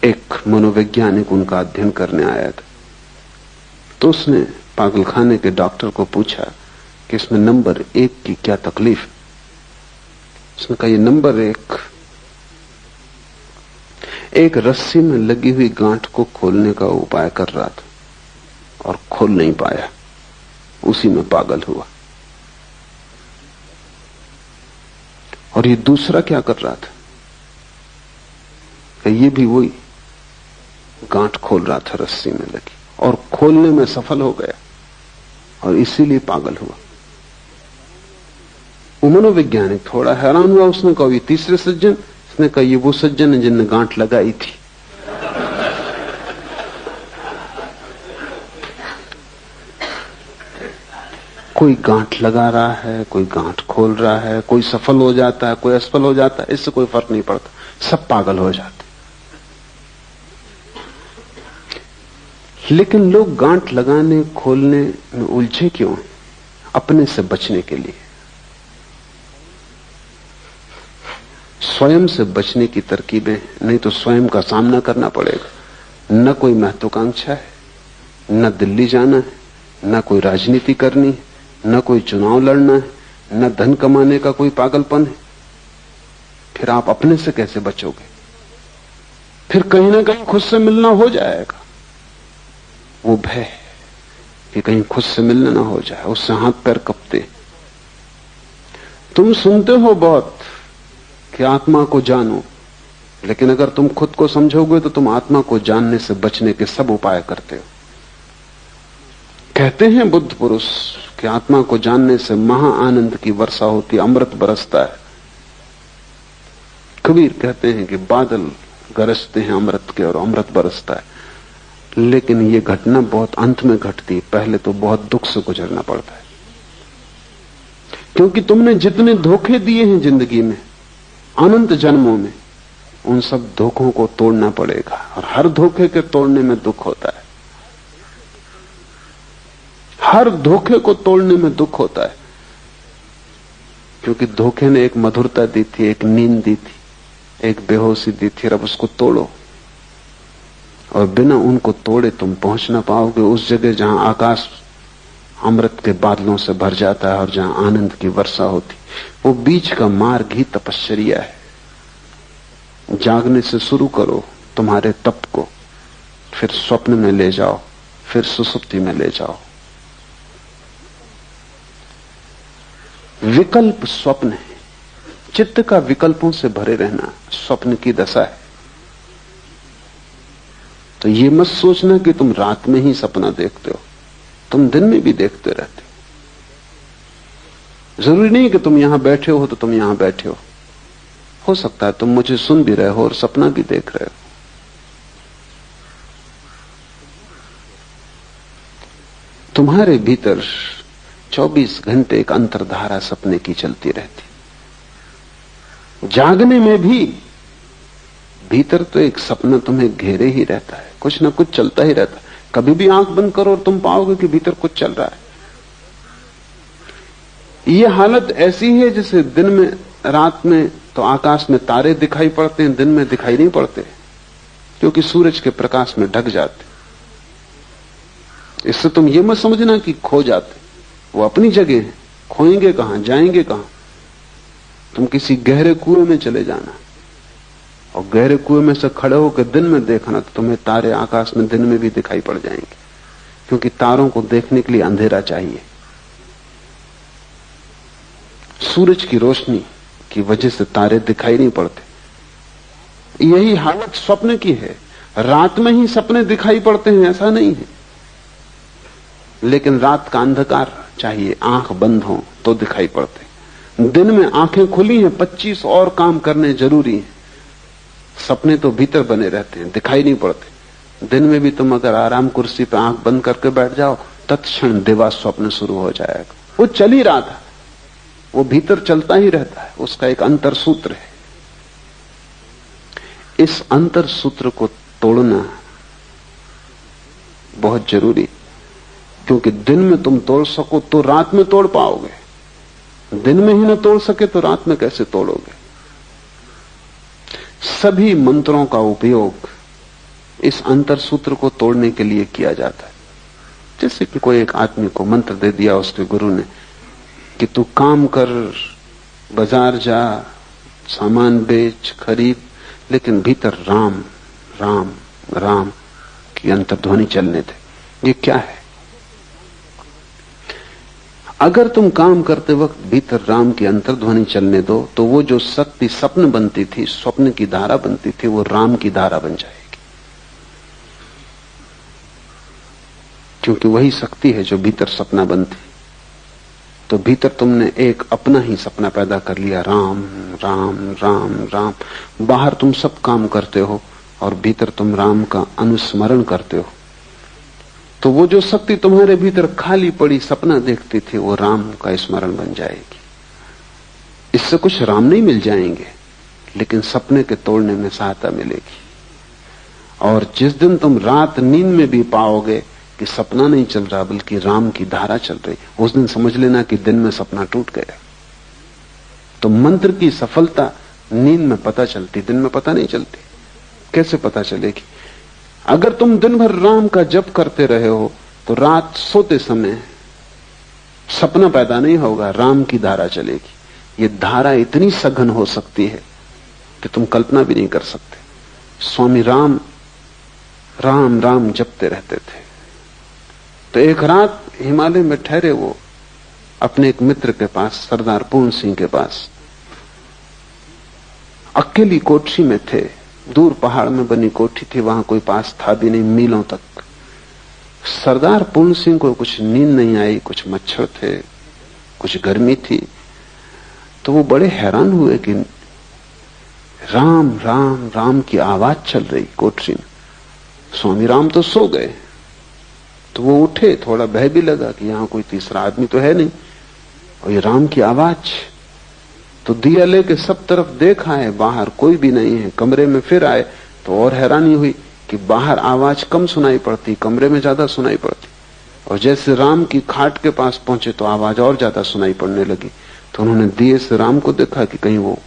एक मनोवैज्ञानिक उनका अध्ययन करने आया था, तो उसने पागलखाने के डॉक्टर को पूछा कि इसमें नंबर 1 की क्या तकलीफ है। उसने कहा, ये नंबर 1 एक रस्सी में लगी हुई गांठ को खोलने का उपाय कर रहा था और खोल नहीं पाया, उसी में पागल हुआ। और ये दूसरा क्या कर रहा था कि ये भी वही गांठ खोल रहा था रस्सी में लगी, और खोलने में सफल हो गया और इसीलिए पागल हुआ। वो मनोवैज्ञानिक थोड़ा हैरान हुआ। उसने कहा, ये तीसरे सज्जन? उसने कहा, ये वो सज्जन है जिनने गांठ लगाई थी। कोई गांठ लगा रहा है, कोई गांठ खोल रहा है, कोई सफल हो जाता है, कोई असफल हो जाता है, इससे कोई फर्क नहीं पड़ता, सब पागल हो जाते। लेकिन लोग गांठ लगाने खोलने में उलझे क्यों हैं? अपने से बचने के लिए। स्वयं से बचने की तरकीबें, नहीं तो स्वयं का सामना करना पड़ेगा। न कोई महत्वाकांक्षा है, न दिल्ली जाना है, न कोई राजनीति करनी है, न कोई चुनाव लड़ना है, न धन कमाने का कोई पागलपन है। फिर आप अपने से कैसे बचोगे? फिर कहीं ना कहीं खुद से मिलना हो जाएगा। वो भय कि कहीं खुद से मिलना ना हो जाए, उससे हाथ पैर कपते। तुम सुनते हो बहुत कि आत्मा को जानो, लेकिन अगर तुम खुद को समझोगे तो तुम आत्मा को जानने से बचने के सब उपाय करते हो। कहते हैं बुद्ध पुरुष कि आत्मा को जानने से महा आनंद की वर्षा होती, अमृत बरसता है। कबीर कहते हैं कि बादल गरजते हैं अमृत के और अमृत बरसता है। लेकिन ये घटना बहुत अंत में घटती है, पहले तो बहुत दुख से गुजरना पड़ता है। क्योंकि तुमने जितने धोखे दिए हैं जिंदगी में, अनंत जन्मों में, उन सब धोखों को तोड़ना पड़ेगा। और हर धोखे के तोड़ने में दुख होता है, हर धोखे को तोड़ने में दुख होता है। क्योंकि धोखे ने एक मधुरता दी थी, एक नींद दी थी, एक बेहोशी दी थी। अब उसको तोड़ो, और बिना उनको तोड़े तुम पहुंच ना पाओगे उस जगह जहां आकाश अमृत के बादलों से भर जाता है और जहां आनंद की वर्षा होती। वो बीच का मार्ग ही तपश्चर्या है। जागने से शुरू करो तुम्हारे तप को, फिर स्वप्न में ले जाओ, फिर सुसुप्ति में ले जाओ। विकल्प स्वप्न है, चित्त का विकल्पों से भरे रहना स्वप्न की दशा है। तो ये मत सोचना कि तुम रात में ही सपना देखते हो, तुम दिन में भी देखते रहते हो। जरूरी नहीं कि तुम यहां बैठे हो तो तुम यहां बैठे हो। हो सकता है तुम मुझे सुन भी रहे हो और सपना भी देख रहे हो। तुम्हारे भीतर 24 घंटे एक अंतर्धारा सपने की चलती रहती। जागने में भी भीतर तो एक सपना तुम्हें घेरे ही रहता है, कुछ ना कुछ चलता ही रहता है। कभी भी आंख बंद करो और तुम पाओगे कि भीतर कुछ चल रहा है। यह हालत ऐसी है जैसे दिन में, रात में तो आकाश में तारे दिखाई पड़ते हैं, दिन में दिखाई नहीं पड़ते क्योंकि सूरज के प्रकाश में ढक जाते। इससे तुम ये मत समझना कि खो जाते, वो अपनी जगह है, खोएंगे कहां, जाएंगे कहां। तुम किसी गहरे कुएं में चले जाना और गहरे कुएं में से खड़े होकर दिन में देखना तो तुम्हें तारे आकाश में दिन में भी दिखाई पड़ जाएंगे, क्योंकि तारों को देखने के लिए अंधेरा चाहिए। सूरज की रोशनी की वजह से तारे दिखाई नहीं पड़ते। यही हालत स्वप्न की है। रात में ही सपने दिखाई पड़ते हैं ऐसा नहीं है, लेकिन रात का अंधकार चाहिए, आंख बंद हो तो दिखाई पड़ते। दिन में आंखें खुली हैं, 25 और काम करने जरूरी हैं। सपने तो भीतर बने रहते हैं, दिखाई नहीं पड़ते। दिन में भी तुम अगर आराम कुर्सी पर आंख बंद करके बैठ जाओ, तत्क्षण दिवा स्वप्न शुरू हो जाएगा। वो चल ही रहा था, वो भीतर चलता ही रहता है, उसका एक अंतर सूत्र है। इस अंतर सूत्र को तोड़ना बहुत जरूरी, क्योंकि दिन में तुम तोड़ सको तो रात में तोड़ पाओगे। दिन में ही न तोड़ सके तो रात में कैसे तोड़ोगे। सभी मंत्रों का उपयोग इस अंतर सूत्र को तोड़ने के लिए किया जाता है। जैसे कि कोई एक आदमी को मंत्र दे दिया उसके गुरु ने कि तू काम कर, बाजार जा, सामान बेच, खरीद, लेकिन भीतर राम राम राम की अंतर्ध्वनि चलने दे। ये क्या है? अगर तुम काम करते वक्त भीतर राम की अंतर्ध्वनि चलने दो तो वो जो शक्ति स्वप्न बनती थी, स्वप्न की धारा बनती थी, वो राम की धारा बन जाएगी, क्योंकि वही शक्ति है जो भीतर सपना बनती। तो भीतर तुमने एक अपना ही सपना पैदा कर लिया, राम राम राम राम। बाहर तुम सब काम करते हो और भीतर तुम राम का अनुस्मरण करते हो। तो वो जो शक्ति तुम्हारे भीतर खाली पड़ी सपना देखती थी, वो राम का स्मरण बन जाएगी। इससे कुछ राम नहीं मिल जाएंगे, लेकिन सपने के तोड़ने में सहायता मिलेगी। और जिस दिन तुम रात नींद में भी पाओगे कि सपना नहीं चल रहा बल्कि राम की धारा चल रही, उस दिन समझ लेना कि दिन में सपना टूट गया। तो मंत्र की सफलता नींद में पता चलती, दिन में पता नहीं चलती। कैसे पता चलेगी? अगर तुम दिन भर राम का जप करते रहे हो तो रात सोते समय सपना पैदा नहीं होगा, राम की धारा चलेगी। ये धारा इतनी सघन हो सकती है कि तुम कल्पना भी नहीं कर सकते। स्वामी राम राम राम जपते रहते थे। तो एक रात हिमालय में ठहरे वो अपने एक मित्र के पास, सरदार पूर्ण सिंह के पास, अकेली कोठरी में थे। दूर पहाड़ में बनी कोठी थी, वहां कोई पास था भी नहीं, मीलों तक। सरदार पूर्ण सिंह को कुछ नींद नहीं आई, कुछ मच्छर थे, कुछ गर्मी थी। तो वो बड़े हैरान हुए कि राम राम राम की आवाज चल रही कोठरी में। स्वामी राम तो सो गए। तो वो उठे, थोड़ा भय भी लगा कि यहां कोई तीसरा आदमी तो है नहीं और ये राम की आवाज। तो दिया लेके सब तरफ देखा है, बाहर कोई भी नहीं है। कमरे में फिर आए तो और हैरानी हुई कि बाहर आवाज कम सुनाई पड़ती, कमरे में ज्यादा सुनाई पड़ती। और जैसे राम की खाट के पास पहुंचे तो आवाज और ज्यादा सुनाई पड़ने लगी। तो उन्होंने दिए से राम को देखा कि कहीं वो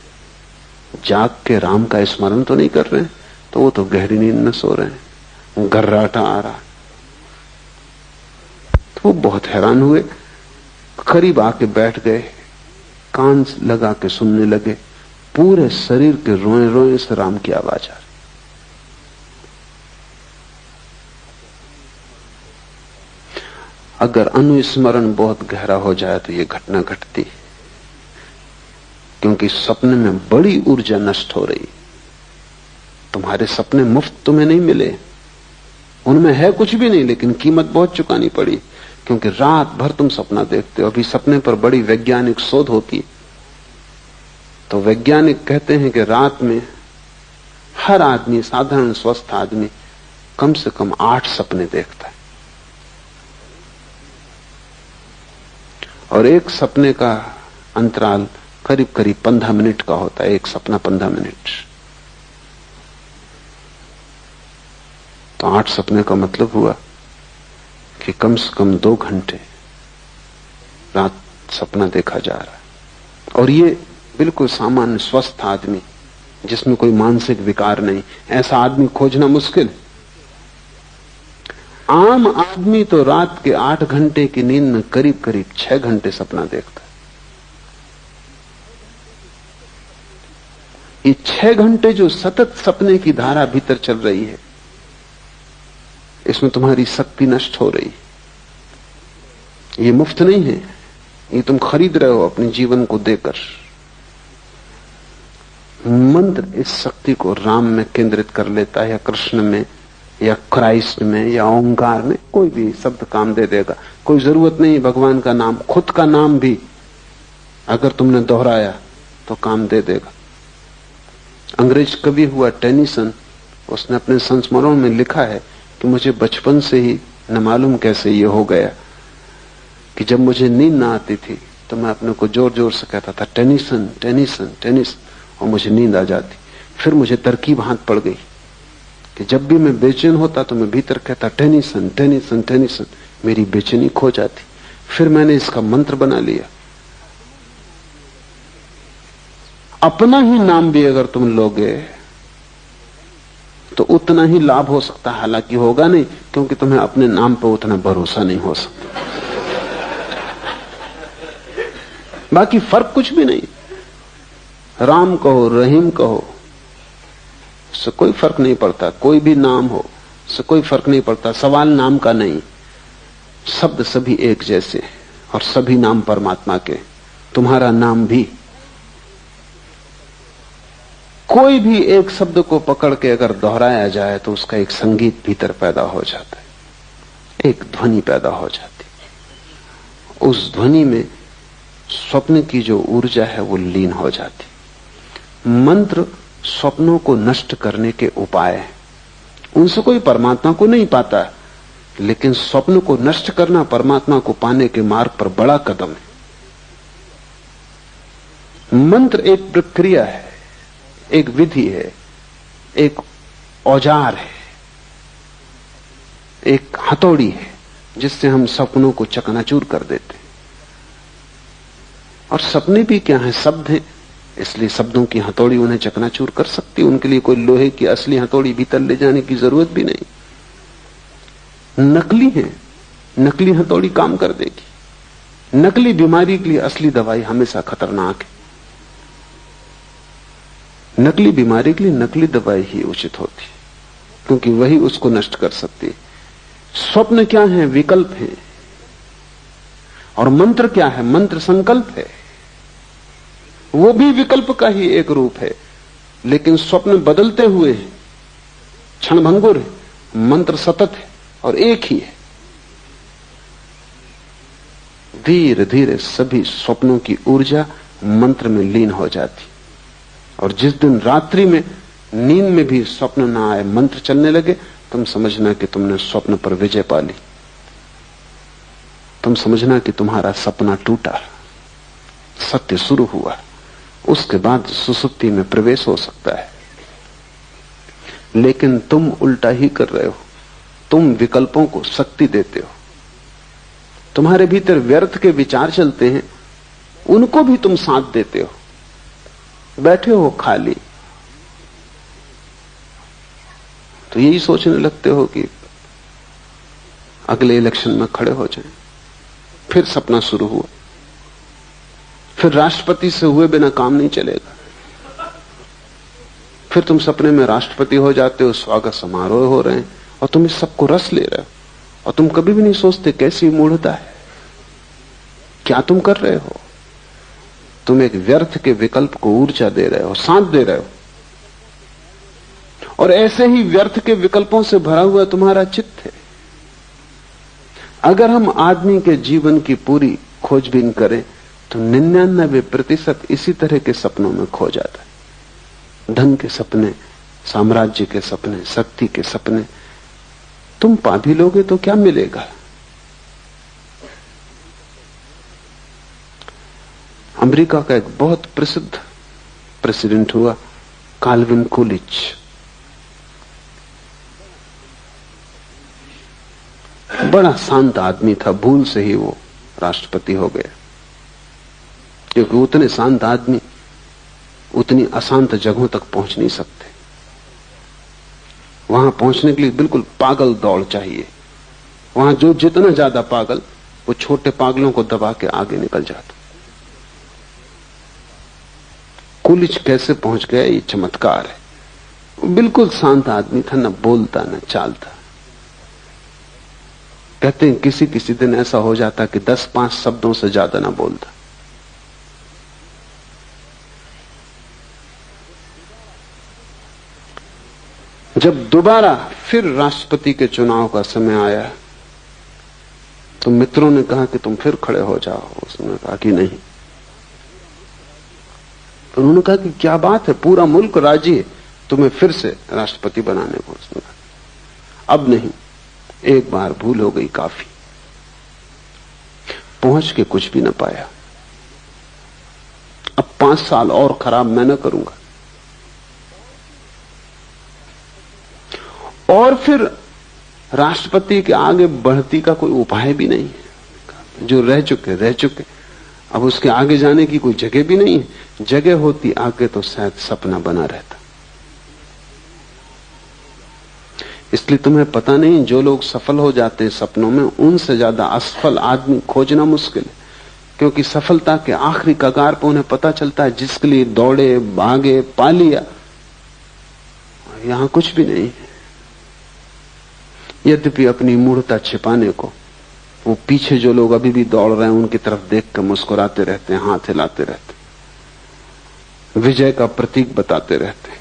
जाग के राम का स्मरण तो नहीं कर रहे हैं। तो वो तो गहरी नींद में सो रहे हैं, गर्राटा आ रहा। तो वो बहुत हैरान हुए, करीब आके बैठ गए, कान लगा के सुनने लगे। पूरे शरीर के रोए रोए से राम की आवाज आ रही। अगर अनुस्मरण बहुत गहरा हो जाए तो यह घटना घटती, क्योंकि सपने में बड़ी ऊर्जा नष्ट हो रही। तुम्हारे सपने मुफ्त तुम्हें नहीं मिले, उनमें है कुछ भी नहीं, लेकिन कीमत बहुत चुकानी पड़ी, क्योंकि रात भर तुम सपना देखते हो। अभी सपने पर बड़ी वैज्ञानिक शोध होती है। तो वैज्ञानिक कहते हैं कि रात में हर आदमी, साधारण स्वस्थ आदमी, कम से कम 8 सपने देखता है, और एक सपने का अंतराल करीब करीब 15 मिनट का होता है। एक सपना 15 मिनट, तो 8 सपने का मतलब हुआ कि कम से कम 2 घंटे रात सपना देखा जा रहा है। और ये बिल्कुल सामान्य स्वस्थ आदमी जिसमें कोई मानसिक विकार नहीं, ऐसा आदमी खोजना मुश्किल है। आम आदमी तो रात के 8 घंटे की नींद में करीब करीब 6 घंटे सपना देखता है। ये 6 घंटे जो सतत सपने की धारा भीतर चल रही है, इसमें तुम्हारी शक्ति नष्ट हो रही है। ये मुफ्त नहीं है, ये तुम खरीद रहे हो अपने जीवन को देकर। मंत्र इस शक्ति को राम में केंद्रित कर लेता है, या कृष्ण में, या क्राइस्ट में, या ओंकार में, कोई भी शब्द काम दे देगा। कोई जरूरत नहीं भगवान का नाम, खुद का नाम भी अगर तुमने दोहराया तो काम दे देगा। अंग्रेज कवि हुआ टेनिसन, उसने अपने संस्मरणों में लिखा है कि मुझे बचपन से ही न मालूम कैसे ये हो गया कि जब मुझे नींद ना आती थी तो मैं अपने को जोर जोर से कहता था टेनिसन टेनिसन टेनिसन, और मुझे नींद आ जाती। फिर मुझे तरकीब हाथ पड़ गई कि जब भी मैं बेचैन होता तो मैं भीतर कहता टेनिसन टेनिसन टेनिसन, मेरी बेचैनी खो जाती। फिर मैंने इसका मंत्र बना लिया। अपना ही नाम भी अगर तुम लोगे तो उतना ही लाभ हो सकता है, हालांकि होगा नहीं, क्योंकि तुम्हें अपने नाम पर उतना भरोसा नहीं हो सकता। बाकी फर्क कुछ भी नहीं, राम कहो रहीम कहो, उससे कोई फर्क नहीं पड़ता। कोई भी नाम हो, उससे कोई फर्क नहीं पड़ता। सवाल नाम का नहीं, शब्द सभी एक जैसे और सभी नाम परमात्मा के। तुम्हारा नाम भी, कोई भी एक शब्द को पकड़ के अगर दोहराया जाए तो उसका एक संगीत भीतर पैदा हो जाता है, एक ध्वनि पैदा हो जाती। उस ध्वनि में स्वप्न की जो ऊर्जा है वो लीन हो जाती। मंत्र स्वप्नों को नष्ट करने के उपाय हैं, उनसे कोई परमात्मा को नहीं पाता, लेकिन स्वप्न को नष्ट करना परमात्मा को पाने के मार्ग पर बड़ा कदम है। मंत्र एक प्रक्रिया है, एक विधि है, एक औजार है, एक हथौड़ी है जिससे हम सपनों को चकनाचूर कर देते। और सपने भी क्या है, शब्द हैं, इसलिए शब्दों की हथौड़ी उन्हें चकनाचूर कर सकती है। उनके लिए कोई लोहे की असली हथौड़ी भीतर ले जाने की जरूरत भी नहीं। नकली है, नकली हथौड़ी काम कर देगी। नकली बीमारी के लिए असली दवाई हमेशा खतरनाक है। नकली बीमारी के लिए नकली दवाई ही उचित होती, क्योंकि वही उसको नष्ट कर सकती है। स्वप्न क्या है, विकल्प है। और मंत्र क्या है, मंत्र संकल्प है, वो भी विकल्प का ही एक रूप है। लेकिन स्वप्न बदलते हुए हैं, क्षणभंगुर है, मंत्र सतत है और एक ही है। धीरे धीरे सभी स्वप्नों की ऊर्जा मंत्र में लीन हो जाती। और जिस दिन रात्रि में नींद में भी स्वप्न ना आए, मंत्र चलने लगे, तुम समझना कि तुमने स्वप्न पर विजय पा ली। तुम समझना कि तुम्हारा सपना टूटा, सत्य शुरू हुआ। उसके बाद सुसुप्ति में प्रवेश हो सकता है। लेकिन तुम उल्टा ही कर रहे हो, तुम विकल्पों को शक्ति देते हो। तुम्हारे भीतर व्यर्थ के विचार चलते हैं, उनको भी तुम साथ देते हो। बैठे हो खाली तो यही सोचने लगते हो कि अगले इलेक्शन में खड़े हो जाएं। फिर सपना शुरू हुआ, फिर राष्ट्रपति से हुए बिना काम नहीं चलेगा। फिर तुम सपने में राष्ट्रपति हो जाते हो, स्वागत समारोह हो रहे हैं और तुम इस सबको रस ले रहे हो। और तुम कभी भी नहीं सोचते कैसी मूढ़ता है, क्या तुम कर रहे हो। तुम एक व्यर्थ के विकल्प को ऊर्जा दे रहे हो, साथ दे रहे हो। और ऐसे ही व्यर्थ के विकल्पों से भरा हुआ तुम्हारा चित्त है। अगर हम आदमी के जीवन की पूरी खोजबीन करें तो 99% इसी तरह के सपनों में खो जाता है। धन के सपने, साम्राज्य के सपने, शक्ति के सपने। तुम पा भी लोगे तो क्या मिलेगा? अमेरिका का एक बहुत प्रसिद्ध प्रेसिडेंट हुआ, काल्विन कूलिच। बड़ा शांत आदमी था, भूल से ही वो राष्ट्रपति हो गया, क्योंकि उतने शांत आदमी उतनी अशांत जगहों तक पहुंच नहीं सकते। वहां पहुंचने के लिए बिल्कुल पागल दौड़ चाहिए। वहां जो जितना ज्यादा पागल, वो छोटे पागलों को दबा के आगे निकल जाता। कूलिच कैसे पहुंच गया, ये चमत्कार है। वो बिल्कुल शांत आदमी था, न बोलता न चालता। कहते हैं किसी किसी दिन ऐसा हो जाता कि 10-5 शब्दों से ज्यादा ना बोलता। जब दोबारा फिर राष्ट्रपति के चुनाव का समय आया तो मित्रों ने कहा कि तुम फिर खड़े हो जाओ। उसने कहा कि नहीं। तो उन्होंने कहा कि क्या बात है, पूरा मुल्क राजी है तुम्हें फिर से राष्ट्रपति बनाने को। उसने कहा अब नहीं, एक बार भूल हो गई, काफी। पहुंच के कुछ भी न पाया। अब 5 साल और खराब मैं न करूंगा। और फिर राष्ट्रपति के आगे बढ़ती का कोई उपाय भी नहीं है। जो रह चुके रह चुके, अब उसके आगे जाने की कोई जगह भी नहीं है। जगह होती आगे तो शायद सपना बना रहता। इसलिए तुम्हें पता नहीं, जो लोग सफल हो जाते हैं सपनों में, उनसे ज्यादा असफल आदमी खोजना मुश्किल है। क्योंकि सफलता के आखिरी कगार पर उन्हें पता चलता है जिसके लिए दौड़े, भागे, पा लिया, यहां कुछ भी नहीं है। यद्यपि अपनी मूढ़ता छिपाने को वो पीछे जो लोग अभी भी दौड़ रहे हैं उनकी तरफ देख कर मुस्कुराते रहते हैं, हाथ हिलाते रहते हैं, विजय का प्रतीक बताते रहते हैं।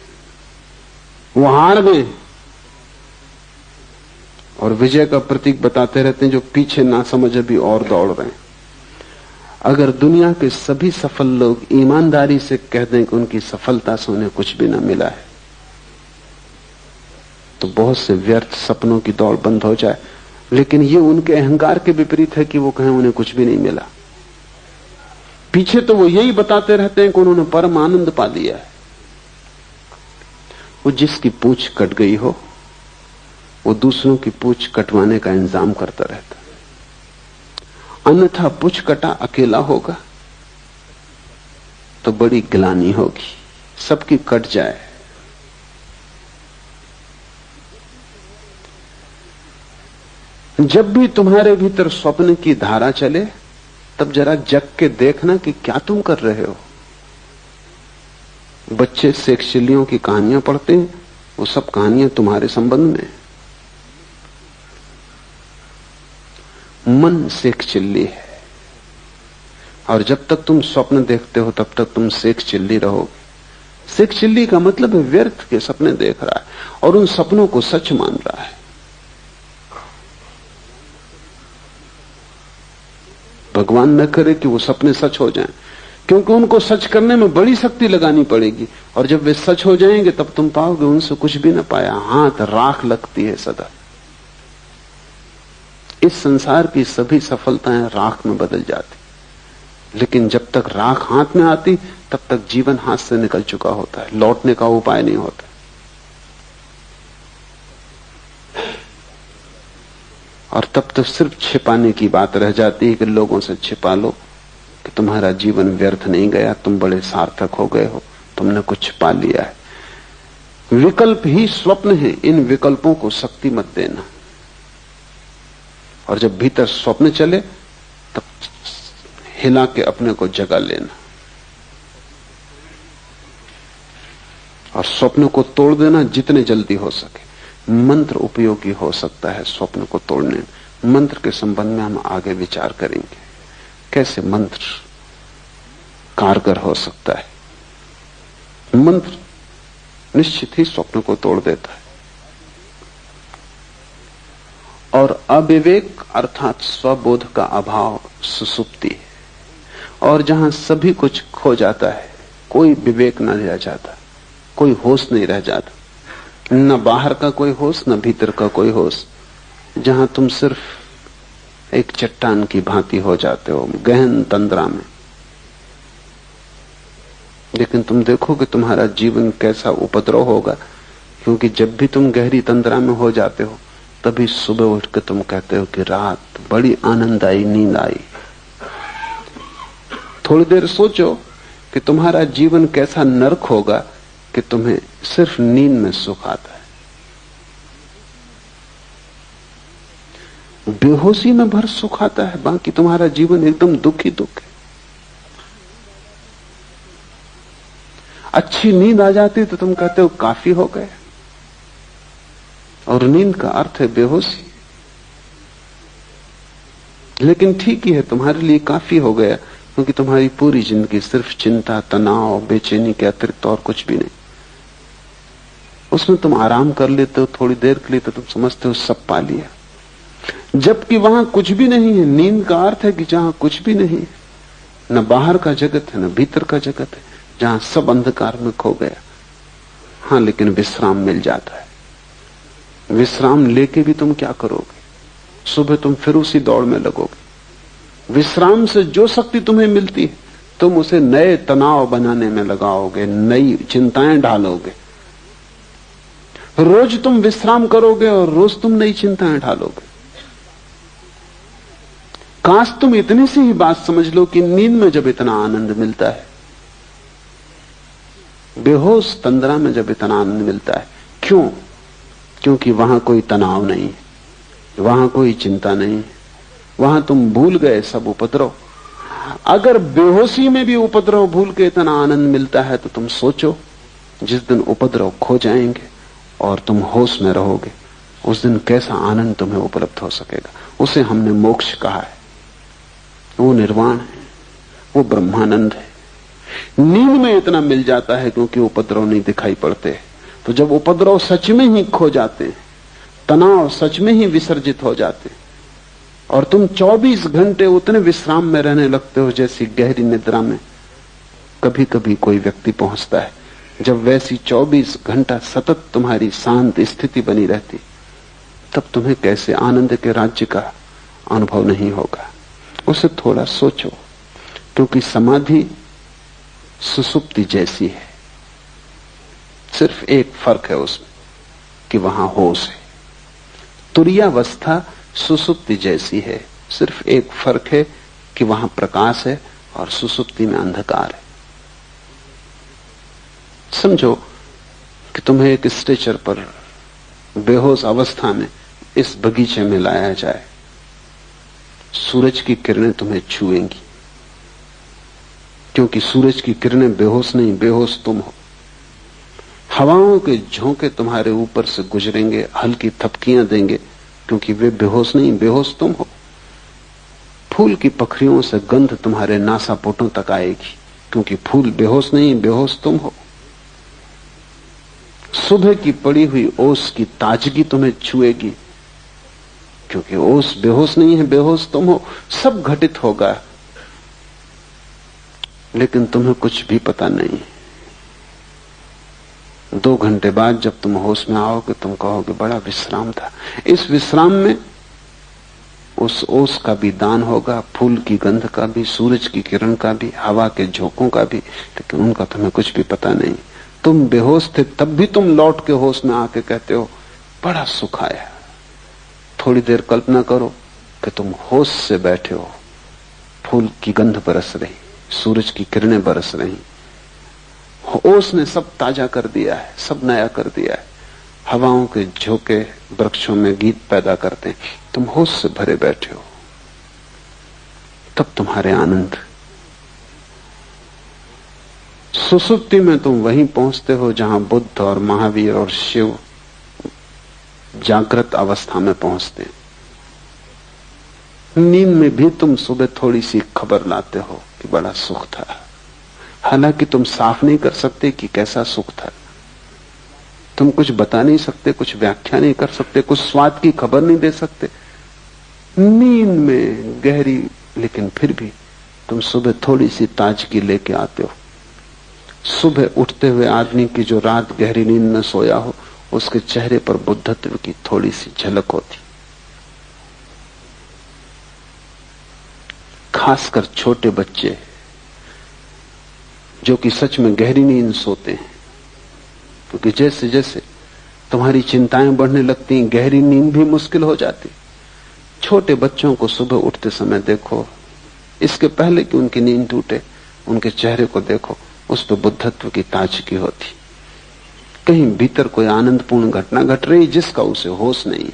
वो हार गए और विजय का प्रतीक बताते रहते हैं जो पीछे ना समझ अभी और दौड़ रहे हैं। अगर दुनिया के सभी सफल लोग ईमानदारी से कह दें कि उनकी सफलता से उन्हें कुछ भी ना मिला है, तो बहुत से व्यर्थ सपनों की दौड़ बंद हो जाए। लेकिन ये उनके अहंकार के विपरीत है कि वो कहें उन्हें कुछ भी नहीं मिला। पीछे तो वो यही बताते रहते हैं कि उन्होंने परम आनंद पा लिया है। वो जिसकी पूंछ कट गई हो वो दूसरों की पूंछ कटवाने का इंतजाम करता रहता, अन्यथा पूंछ कटा अकेला होगा तो बड़ी गिलानी होगी। सबकी कट जाए। जब भी तुम्हारे भीतर स्वप्न की धारा चले तब जरा जग के देखना कि क्या तुम कर रहे हो। बच्चे शेक्सपियर की कहानियां पढ़ते हैं, वो सब कहानियां तुम्हारे संबंध में। मन शेक्सपियर है और जब तक तुम स्वप्न देखते हो तब तक तुम शेक्सपियर रहोगे। शेक्सपियर का मतलब है व्यर्थ के सपने देख रहा है और उन सपनों को सच मान रहा है। भगवान न करे कि वो सपने सच हो जाएं, क्योंकि उनको सच करने में बड़ी शक्ति लगानी पड़ेगी और जब वे सच हो जाएंगे तब तुम पाओगे उनसे कुछ भी न पाया। हाथ राख लगती है सदा। इस संसार की सभी सफलताएं राख में बदल जाती, लेकिन जब तक राख हाथ में आती तब तक जीवन हाथ से निकल चुका होता है, लौटने का उपाय नहीं होता। और तब तो सिर्फ छिपाने की बात रह जाती है कि लोगों से छिपा लो कि तुम्हारा जीवन व्यर्थ नहीं गया, तुम बड़े सार्थक हो गए हो, तुमने कुछ पा लिया है। विकल्प ही स्वप्न है, इन विकल्पों को शक्ति मत देना। और जब भीतर स्वप्न चले तब हिला के अपने को जगा लेना और स्वप्न को तोड़ देना जितने जल्दी हो सके। मंत्र उपयोगी हो सकता है स्वप्न को तोड़ने में। मंत्र के संबंध में हम आगे विचार करेंगे, कैसे मंत्र कारगर हो सकता है। मंत्र निश्चित ही स्वप्न को तोड़ देता है। और अविवेक अर्थात स्वबोध का अभाव सुसुप्ति है और जहां सभी कुछ खो जाता है, कोई विवेक न रह जाता, कोई होश नहीं रह जाता, न बाहर का कोई होश न भीतर का कोई होश, जहां तुम सिर्फ एक चट्टान की भांति हो जाते हो गहन तंद्रा में। लेकिन तुम देखो कि तुम्हारा जीवन कैसा उपद्रव होगा, क्योंकि जब भी तुम गहरी तंद्रा में हो जाते हो तभी सुबह उठ के तुम कहते हो कि रात बड़ी आनंददायी नींद आई। थोड़ी देर सोचो कि तुम्हारा जीवन कैसा नरक होगा कि तुम्हें सिर्फ नींद में सुख आता है। बेहोशी में भर सुख आता है, बाकी तुम्हारा जीवन एकदम दुख ही दुख है। अच्छी नींद आ जाती तो तुम कहते हो काफी हो गए, और नींद का अर्थ है बेहोशी। लेकिन ठीक ही है, तुम्हारे लिए काफी हो गया, क्योंकि तुम्हारी पूरी जिंदगी सिर्फ चिंता, तनाव, बेचैनी के अतिरिक्त और कुछ भी नहीं। उसमें तुम आराम कर लेते हो थोड़ी देर के लिए तो तुम समझते हो सब पा लिया, जबकि वहां कुछ भी नहीं है। नींद का अर्थ है कि जहां कुछ भी नहीं है, न बाहर का जगत है न भीतर का जगत है, जहां सब अंधकार में खो गया। हाँ, लेकिन विश्राम मिल जाता है। विश्राम लेके भी तुम क्या करोगे? सुबह तुम फिर उसी दौड़ में लगोगे। विश्राम से जो शक्ति तुम्हें मिलती है तुम उसे नए तनाव बनाने में लगाओगे, नई चिंताएं ढालोगे। रोज तुम विश्राम करोगे और रोज तुम नई चिंताएं ढालोगे। काश तुम इतनी सी ही बात समझ लो कि नींद में जब इतना आनंद मिलता है, बेहोश तंद्रा में जब इतना आनंद मिलता है, क्यों? क्योंकि वहां कोई तनाव नहीं है, वहां कोई चिंता नहीं है, वहां तुम भूल गए सब उपद्रव। अगर बेहोशी में भी उपद्रव भूल के इतना आनंद मिलता है तो तुम सोचो जिस दिन उपद्रव खो जाएंगे और तुम होश में रहोगे, उस दिन कैसा आनंद तुम्हें उपलब्ध हो सकेगा। उसे हमने मोक्ष कहा है, वो निर्वाण है, वो ब्रह्मानंद है। नींद में इतना मिल जाता है क्योंकि उपद्रव नहीं दिखाई पड़ते। तो जब उपद्रव सच में ही खो जाते, तनाव सच में ही विसर्जित हो जाते, और तुम 24 घंटे उतने विश्राम में रहने लगते हो जैसी गहरी निद्रा में कभी कभी कोई व्यक्ति पहुंचता है, जब वैसी 24 घंटा सतत तुम्हारी शांत स्थिति बनी रहती, तब तुम्हें कैसे आनंद के राज्य का अनुभव नहीं होगा। उसे थोड़ा सोचो, क्योंकि समाधि सुसुप्ति जैसी है, सिर्फ एक फर्क है उसमें कि वहां होश है। तुरीयावस्था सुसुप्ति जैसी है, सिर्फ एक फर्क है कि वहां प्रकाश है और सुसुप्ति में अंधकार है। समझो कि तुम्हें एक स्ट्रेचर पर बेहोश अवस्था में इस बगीचे में लाया जाए, सूरज की किरणें तुम्हें छुएंगी, क्योंकि सूरज की किरणें बेहोश नहीं, बेहोश तुम हो। हवाओं के झोंके तुम्हारे ऊपर से गुजरेंगे, हल्की थपकियां देंगे, क्योंकि वे बेहोश नहीं, बेहोश तुम हो। फूल की पखरियों से गंध तुम्हारे नासापुटों तक आएगी, क्योंकि फूल बेहोश नहीं, बेहोश तुम हो। सुबह की पड़ी हुई ओस की ताजगी तुम्हें छुएगी, क्योंकि ओस बेहोश नहीं है, बेहोश तुम हो। सब घटित होगा, लेकिन तुम्हें कुछ भी पता नहीं। 2 घंटे बाद जब तुम होश में आओगे तुम कहोगे बड़ा विश्राम था। इस विश्राम में उस ओस का भी दान होगा, फूल की गंध का भी, सूरज की किरण का भी, हवा के झोंकों का भी, लेकिन उनका तुम्हें कुछ भी पता नहीं। तुम बेहोश थे तब भी तुम लौट के होश में आके कहते हो बड़ा सुख आया। थोड़ी देर कल्पना करो कि तुम होश से बैठे हो, फूल की गंध बरस रही, सूरज की किरणें बरस रही, ओस ने सब ताजा कर दिया है, सब नया कर दिया है। हवाओं के झोंके वृक्षों में गीत पैदा करते हैं, तुम होश से भरे बैठे हो। तब तुम्हारे आनंद। सुसुप्ति में तुम वहीं पहुंचते हो जहां बुद्ध और महावीर और शिव जागृत अवस्था में पहुंचते। नींद में भी तुम सुबह थोड़ी सी खबर लाते हो कि बड़ा सुख था, हालांकि तुम साफ नहीं कर सकते कि कैसा सुख था। तुम कुछ बता नहीं सकते, कुछ व्याख्या नहीं कर सकते, कुछ स्वाद की खबर नहीं दे सकते। नींद में गहरी, लेकिन फिर भी तुम सुबह थोड़ी सी ताजगी लेके आते हो। सुबह उठते हुए आदमी की जो रात गहरी नींद में सोया हो, उसके चेहरे पर बुद्धत्व की थोड़ी सी झलक होती। खासकर छोटे बच्चे जो कि सच में गहरी नींद सोते हैं, क्योंकि जैसे जैसे तुम्हारी चिंताएं बढ़ने लगती हैं, गहरी नींद भी मुश्किल हो जाती। छोटे बच्चों को सुबह उठते समय देखो, इसके पहले कि उनकी नींद टूटे, उनके चेहरे को देखो, उस पर बुद्धत्व की ताजगी होती। कहीं भीतर कोई आनंदपूर्ण घटना घट रही जिसका उसे होश नहीं,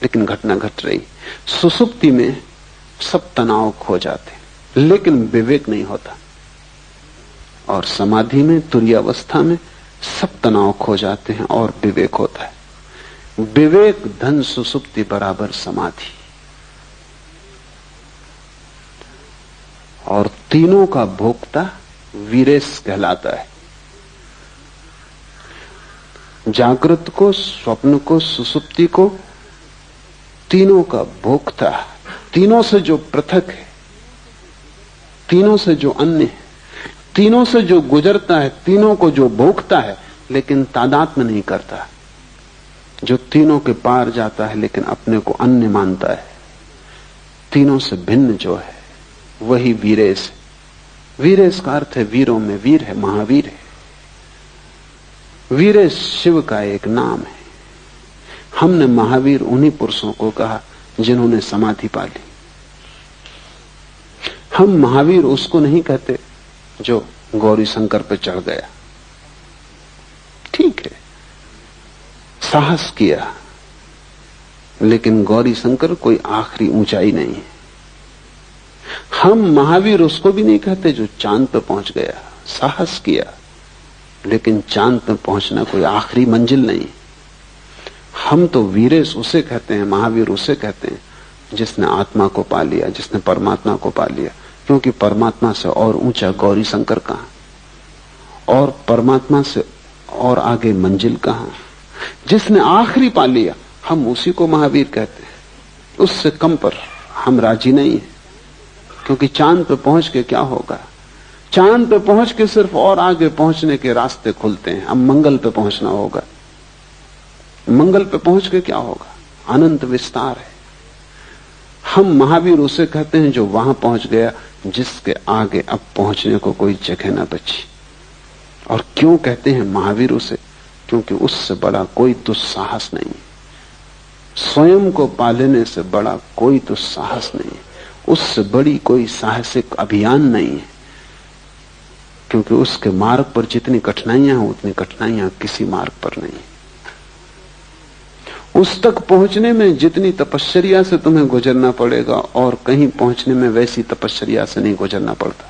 लेकिन घटना घट रही। सुसुप्ति में सब तनाव खो जाते, लेकिन विवेक नहीं होता। और समाधि में, तुरीयावस्था में सब तनाव खो जाते हैं और विवेक होता है। विवेक धन सुसुप्ति बराबर समाधि। और तीनों का भोक्ता वीरेश कहलाता है। जागृत को, स्वप्न को, सुसुप्ति को, तीनों का भोक्ता, तीनों से जो पृथक है, तीनों से जो अन्य है, तीनों से जो गुजरता है, तीनों को जो भोगता है लेकिन तादात्म्य नहीं करता, जो तीनों के पार जाता है लेकिन अपने को अन्य मानता है, तीनों से भिन्न जो है वही वीरेश है। वीरेश का अर्थ है वीरों में वीर है, महावीर है। वीरेश शिव का एक नाम है। हमने महावीर उन्हीं पुरुषों को कहा जिन्होंने समाधि पा ली। हम महावीर उसको नहीं कहते जो गौरी शंकर पे चढ़ गया। ठीक है, साहस किया, लेकिन गौरी शंकर कोई आखिरी ऊंचाई नहीं है। हम महावीर उसको भी नहीं कहते जो चांद पे पहुंच गया। साहस किया, लेकिन चांद पे पहुंचना कोई आखिरी मंजिल नहीं। हम तो वीरेश उसे कहते हैं, महावीर उसे कहते हैं जिसने आत्मा को पा लिया, जिसने परमात्मा को पा लिया। क्योंकि परमात्मा से और ऊंचा गौरी शंकर कहां, और परमात्मा से और आगे मंजिल कहां। जिसने आखिरी पा लिया, हम उसी को महावीर कहते हैं। उससे कम पर हम राजी नहीं है, क्योंकि चांद पे पहुंच के क्या होगा। चांद पे पहुंच के सिर्फ और आगे पहुंचने के रास्ते खुलते हैं। अब मंगल पे पहुंचना होगा। मंगल पे पहुंच के क्या होगा, अनंत विस्तार है। हम महावीर उसे कहते हैं जो वहां पहुंच गया जिसके आगे अब पहुंचने को कोई जगह ना बची। और क्यों कहते हैं महावीर उसे? क्योंकि उससे बड़ा कोई दुस्साहस नहीं, स्वयं को पा लेने से बड़ा कोई दुस्साहस नहीं, उससे बड़ी कोई साहसिक अभियान नहीं है। क्योंकि उसके मार्ग पर जितनी कठिनाइयां हैं उतनी कठिनाइयां किसी मार्ग पर नहीं। उस तक पहुंचने में जितनी तपश्चर्या से तुम्हें गुजरना पड़ेगा और कहीं पहुंचने में वैसी तपश्चर्या से नहीं गुजरना पड़ता।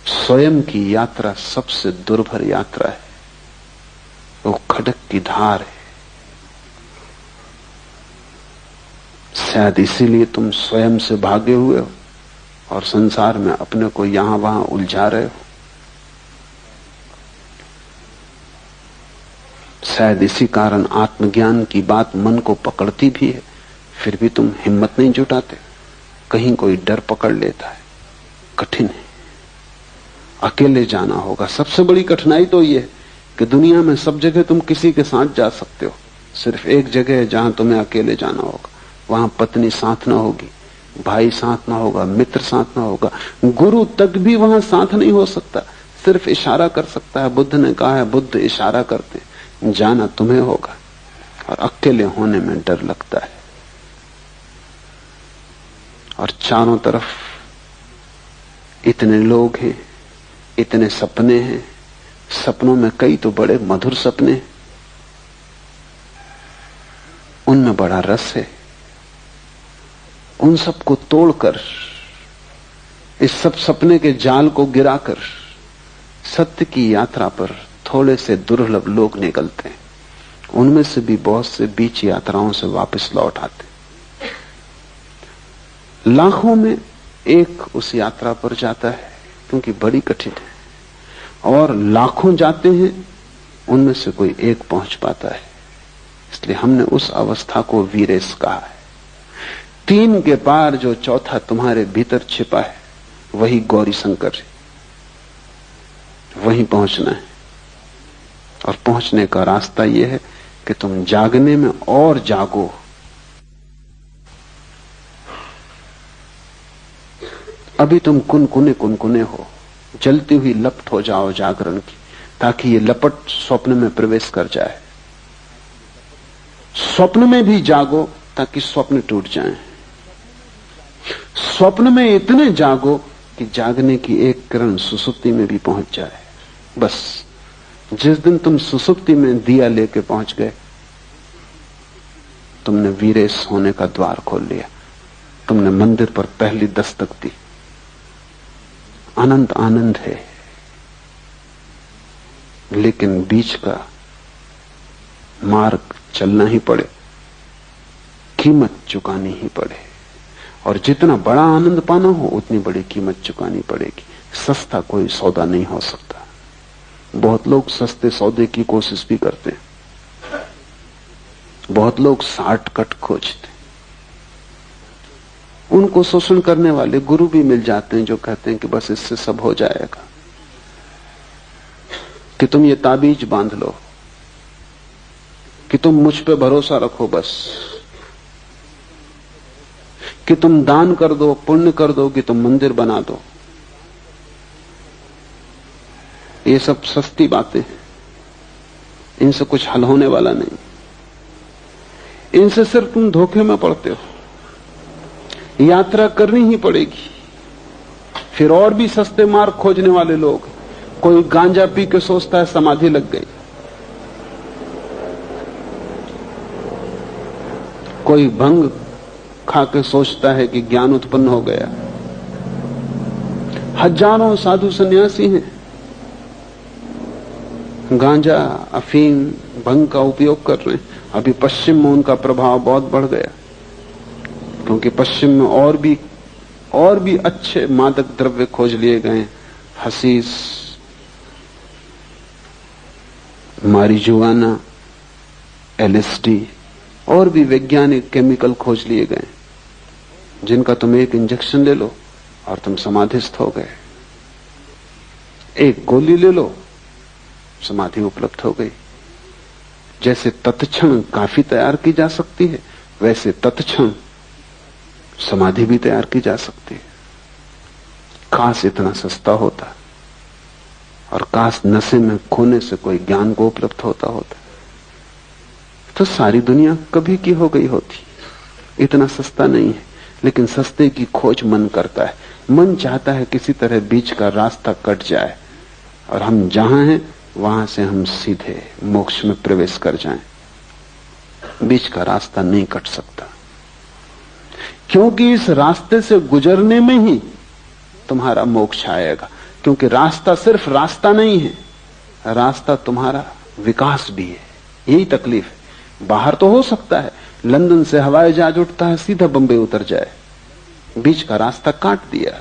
स्वयं की यात्रा सबसे दुर्भर यात्रा है, वो खडक की धार है। शायद इसीलिए तुम स्वयं से भागे हुए हो और संसार में अपने को यहां वहां उलझा रहे हो। शायद इसी कारण आत्मज्ञान की बात मन को पकड़ती भी है, फिर भी तुम हिम्मत नहीं जुटाते। कहीं कोई डर पकड़ लेता है। कठिन है, अकेले जाना होगा। सबसे बड़ी कठिनाई तो यह है कि दुनिया में सब जगह तुम किसी के साथ जा सकते हो, सिर्फ एक जगह है जहां तुम्हें अकेले जाना होगा। वहां पत्नी साथ ना होगी, भाई साथ ना होगा, मित्र साथ ना होगा, गुरु तक भी वहां साथ नहीं हो सकता, सिर्फ इशारा कर सकता है। बुद्ध ने कहा है, बुद्ध इशारा करते, जाना तुम्हें होगा। और अकेले होने में डर लगता है। और चारों तरफ इतने लोग हैं, इतने सपने हैं, सपनों में कई तो बड़े मधुर सपने, उनमें बड़ा रस है। उन सबको तोड़कर, इस सब सपने के जाल को गिराकर सत्य की यात्रा पर थोड़े से दुर्लभ लोग निकलते हैं। उनमें से भी बहुत से बीच यात्राओं से वापस लौट आते। लाखों में एक उस यात्रा पर जाता है, क्योंकि बड़ी कठिन है। और लाखों जाते हैं, उनमें से कोई एक पहुंच पाता है। इसलिए हमने उस अवस्था को वीरेश कहा है। तीन के पार जो चौथा तुम्हारे भीतर छिपा है वही गौरी शंकर है। वहीं पहुंचना है। और पहुंचने का रास्ता यह है कि तुम जागने में और जागो। अभी तुम कुनकुने हो, जलती हुई लपट हो जाओ जागरण की, ताकि ये लपट स्वप्न में प्रवेश कर जाए। स्वप्न में भी जागो ताकि स्वप्न टूट जाएं। स्वप्न में इतने जागो कि जागने की एक किरण सुसुप्ति में भी पहुंच जाए। बस जिस दिन तुम सुसुप्ति में दिया लेके पहुंच गए, तुमने वीरेश होने का द्वार खोल लिया। तुमने मंदिर पर पहली दस्तक दी। अनंत आनंद है, लेकिन बीच का मार्ग चलना ही पड़े, कीमत चुकानी ही पड़े। और जितना बड़ा आनंद पाना हो उतनी बड़ी कीमत चुकानी पड़ेगी। सस्ता कोई सौदा नहीं हो सकता। बहुत लोग सस्ते सौदे की कोशिश भी करते हैं। बहुत लोग शॉर्टकट खोजते। उनको शोषण करने वाले गुरु भी मिल जाते हैं जो कहते हैं कि बस इससे सब हो जाएगा, कि तुम ये ताबीज बांध लो, कि तुम मुझ पे भरोसा रखो, बस कि तुम दान कर दो, पुण्य कर दो, कि तुम मंदिर बना दो। ये सब सस्ती बातें हैं। इनसे कुछ हल होने वाला नहीं। इनसे सिर्फ तुम धोखे में पड़ते हो। यात्रा करनी ही पड़ेगी। फिर और भी सस्ते मार्ग खोजने वाले लोग। कोई गांजा पी के सोचता है समाधि लग गई, कोई भंग खा के सोचता है कि ज्ञान उत्पन्न हो गया। हजारों साधु सन्यासी हैं, गांजा, अफीम, भंग का उपयोग कर रहे हैं। अभी पश्चिम में उनका प्रभाव बहुत बढ़ गया, क्योंकि पश्चिम में और भी अच्छे मादक द्रव्य खोज लिए गए। हसीस, मारिजुआना, एलएसडी और भी वैज्ञानिक केमिकल खोज लिए गए, जिनका तुम एक इंजेक्शन ले लो और तुम समाधिस्थ हो गए। एक गोली ले लो, समाधि उपलब्ध हो गई। जैसे तत्क्षण काफी तैयार की जा सकती है, वैसे तत्क्षण समाधि भी तैयार की जा सकती है। काश इतना सस्ता होता, और काश नशे में खोने से कोई ज्ञान को उपलब्ध होता, तो सारी दुनिया कभी की हो गई होती। इतना सस्ता नहीं है, लेकिन सस्ते की खोज मन करता है। मन चाहता है किसी तरह बीच का रास्ता कट जाए और हम जहां हैं वहां से हम सीधे मोक्ष में प्रवेश कर जाएं। बीच का रास्ता नहीं कट सकता, क्योंकि इस रास्ते से गुजरने में ही तुम्हारा मोक्ष आएगा। क्योंकि रास्ता सिर्फ रास्ता नहीं है, रास्ता तुम्हारा विकास भी है। यही तकलीफ है। बाहर तो हो सकता है लंदन से हवाई जहाज उठता है, सीधा बंबई उतर जाए, बीच का रास्ता काट दिया।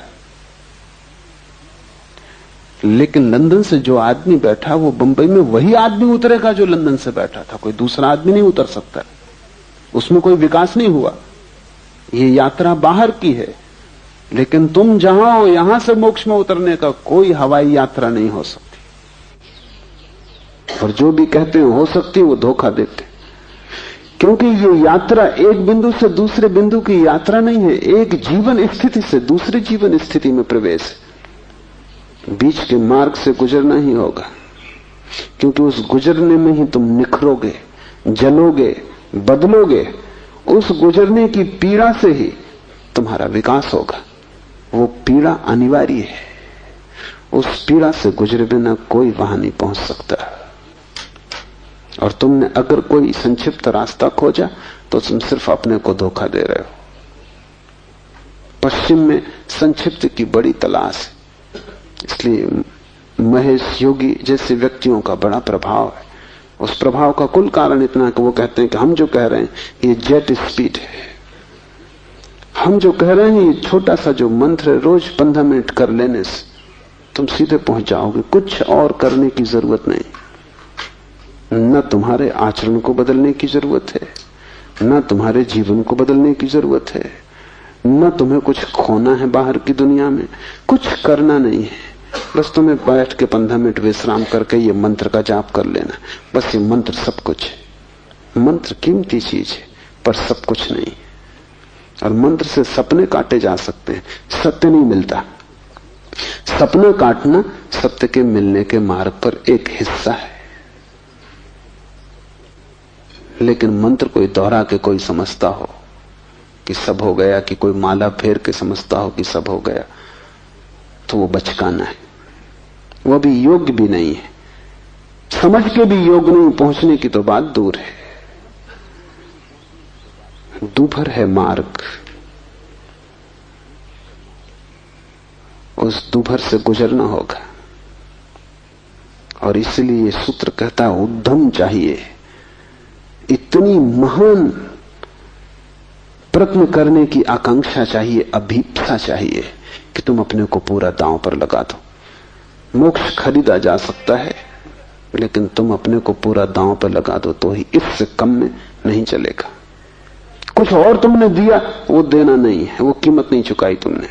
लेकिन लंदन से जो आदमी बैठा वो बंबई में वही आदमी उतरेगा जो लंदन से बैठा था। कोई दूसरा आदमी नहीं उतर सकता, उसमें कोई विकास नहीं हुआ। ये यात्रा बाहर की है, लेकिन तुम जहां हो यहां से मोक्ष में उतरने का कोई हवाई यात्रा नहीं हो सकती। और जो भी कहते हैं हो सकती, वो धोखा देते, क्योंकि ये यात्रा एक बिंदु से दूसरे बिंदु की यात्रा नहीं है, एक जीवन स्थिति से दूसरे जीवन स्थिति में प्रवेश है। बीच के मार्ग से गुजरना ही होगा, क्योंकि उस गुजरने में ही तुम निखरोगे, जलोगे, बदलोगे। उस गुजरने की पीड़ा से ही तुम्हारा विकास होगा। वो पीड़ा अनिवार्य है। उस पीड़ा से गुजरे बिना कोई वहां नहीं पहुंच सकता। और तुमने अगर कोई संक्षिप्त रास्ता खोजा तो तुम सिर्फ अपने को धोखा दे रहे हो। पश्चिम में संक्षिप्त की बड़ी तलाश है, इसलिए महेश योगी जैसे व्यक्तियों का बड़ा प्रभाव है। उस प्रभाव का कुल कारण इतना कि वो कहते हैं कि हम जो कह रहे हैं ये जेट स्पीड है। हम जो कह रहे हैं ये छोटा सा जो मंत्र है, रोज 15 मिनट कर लेने से तुम सीधे पहुंच जाओगे। कुछ और करने की जरूरत नहीं। न तुम्हारे आचरण को बदलने की जरूरत है, न तुम्हारे जीवन को बदलने की जरूरत है, न तुम्हें कुछ खोना है बाहर की दुनिया में, कुछ करना नहीं है, बस तुम्हें बैठ के 15 मिनट विश्राम करके ये मंत्र का जाप कर लेना। बस ये मंत्र सब कुछ है। मंत्र कीमती चीज है पर सब कुछ नहीं। और मंत्र से सपने काटे जा सकते हैं, सत्य नहीं मिलता। सपना काटना सत्य के मिलने के मार्ग पर एक हिस्सा है। लेकिन मंत्र कोई दोहरा के कोई समझता हो कि सब हो गया, कि कोई माला फेर के समझता हो कि सब हो गया, तो वो बचकाना है। वो भी योग्य भी नहीं है, समझ के भी योग्य नहीं, पहुंचने की तो बात दूर है। दूभर है मार्ग, उस दूभर से गुजरना होगा। और इसलिए ये सूत्र कहता है उद्यम चाहिए, इतनी महान प्रयत्न करने की आकांक्षा चाहिए, अभीप्सा चाहिए कि तुम अपने को पूरा दांव पर लगा दो। मोक्ष खरीदा जा सकता है, लेकिन तुम अपने को पूरा दांव पर लगा दो तो ही, इससे कम में नहीं चलेगा। कुछ और तुमने दिया वो देना नहीं है, वो कीमत नहीं चुकाई तुमने।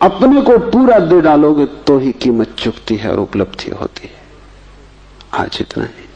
अपने को पूरा दे डालोगे तो ही कीमत चुकती है और उपलब्धि होती है। आज इतना ही।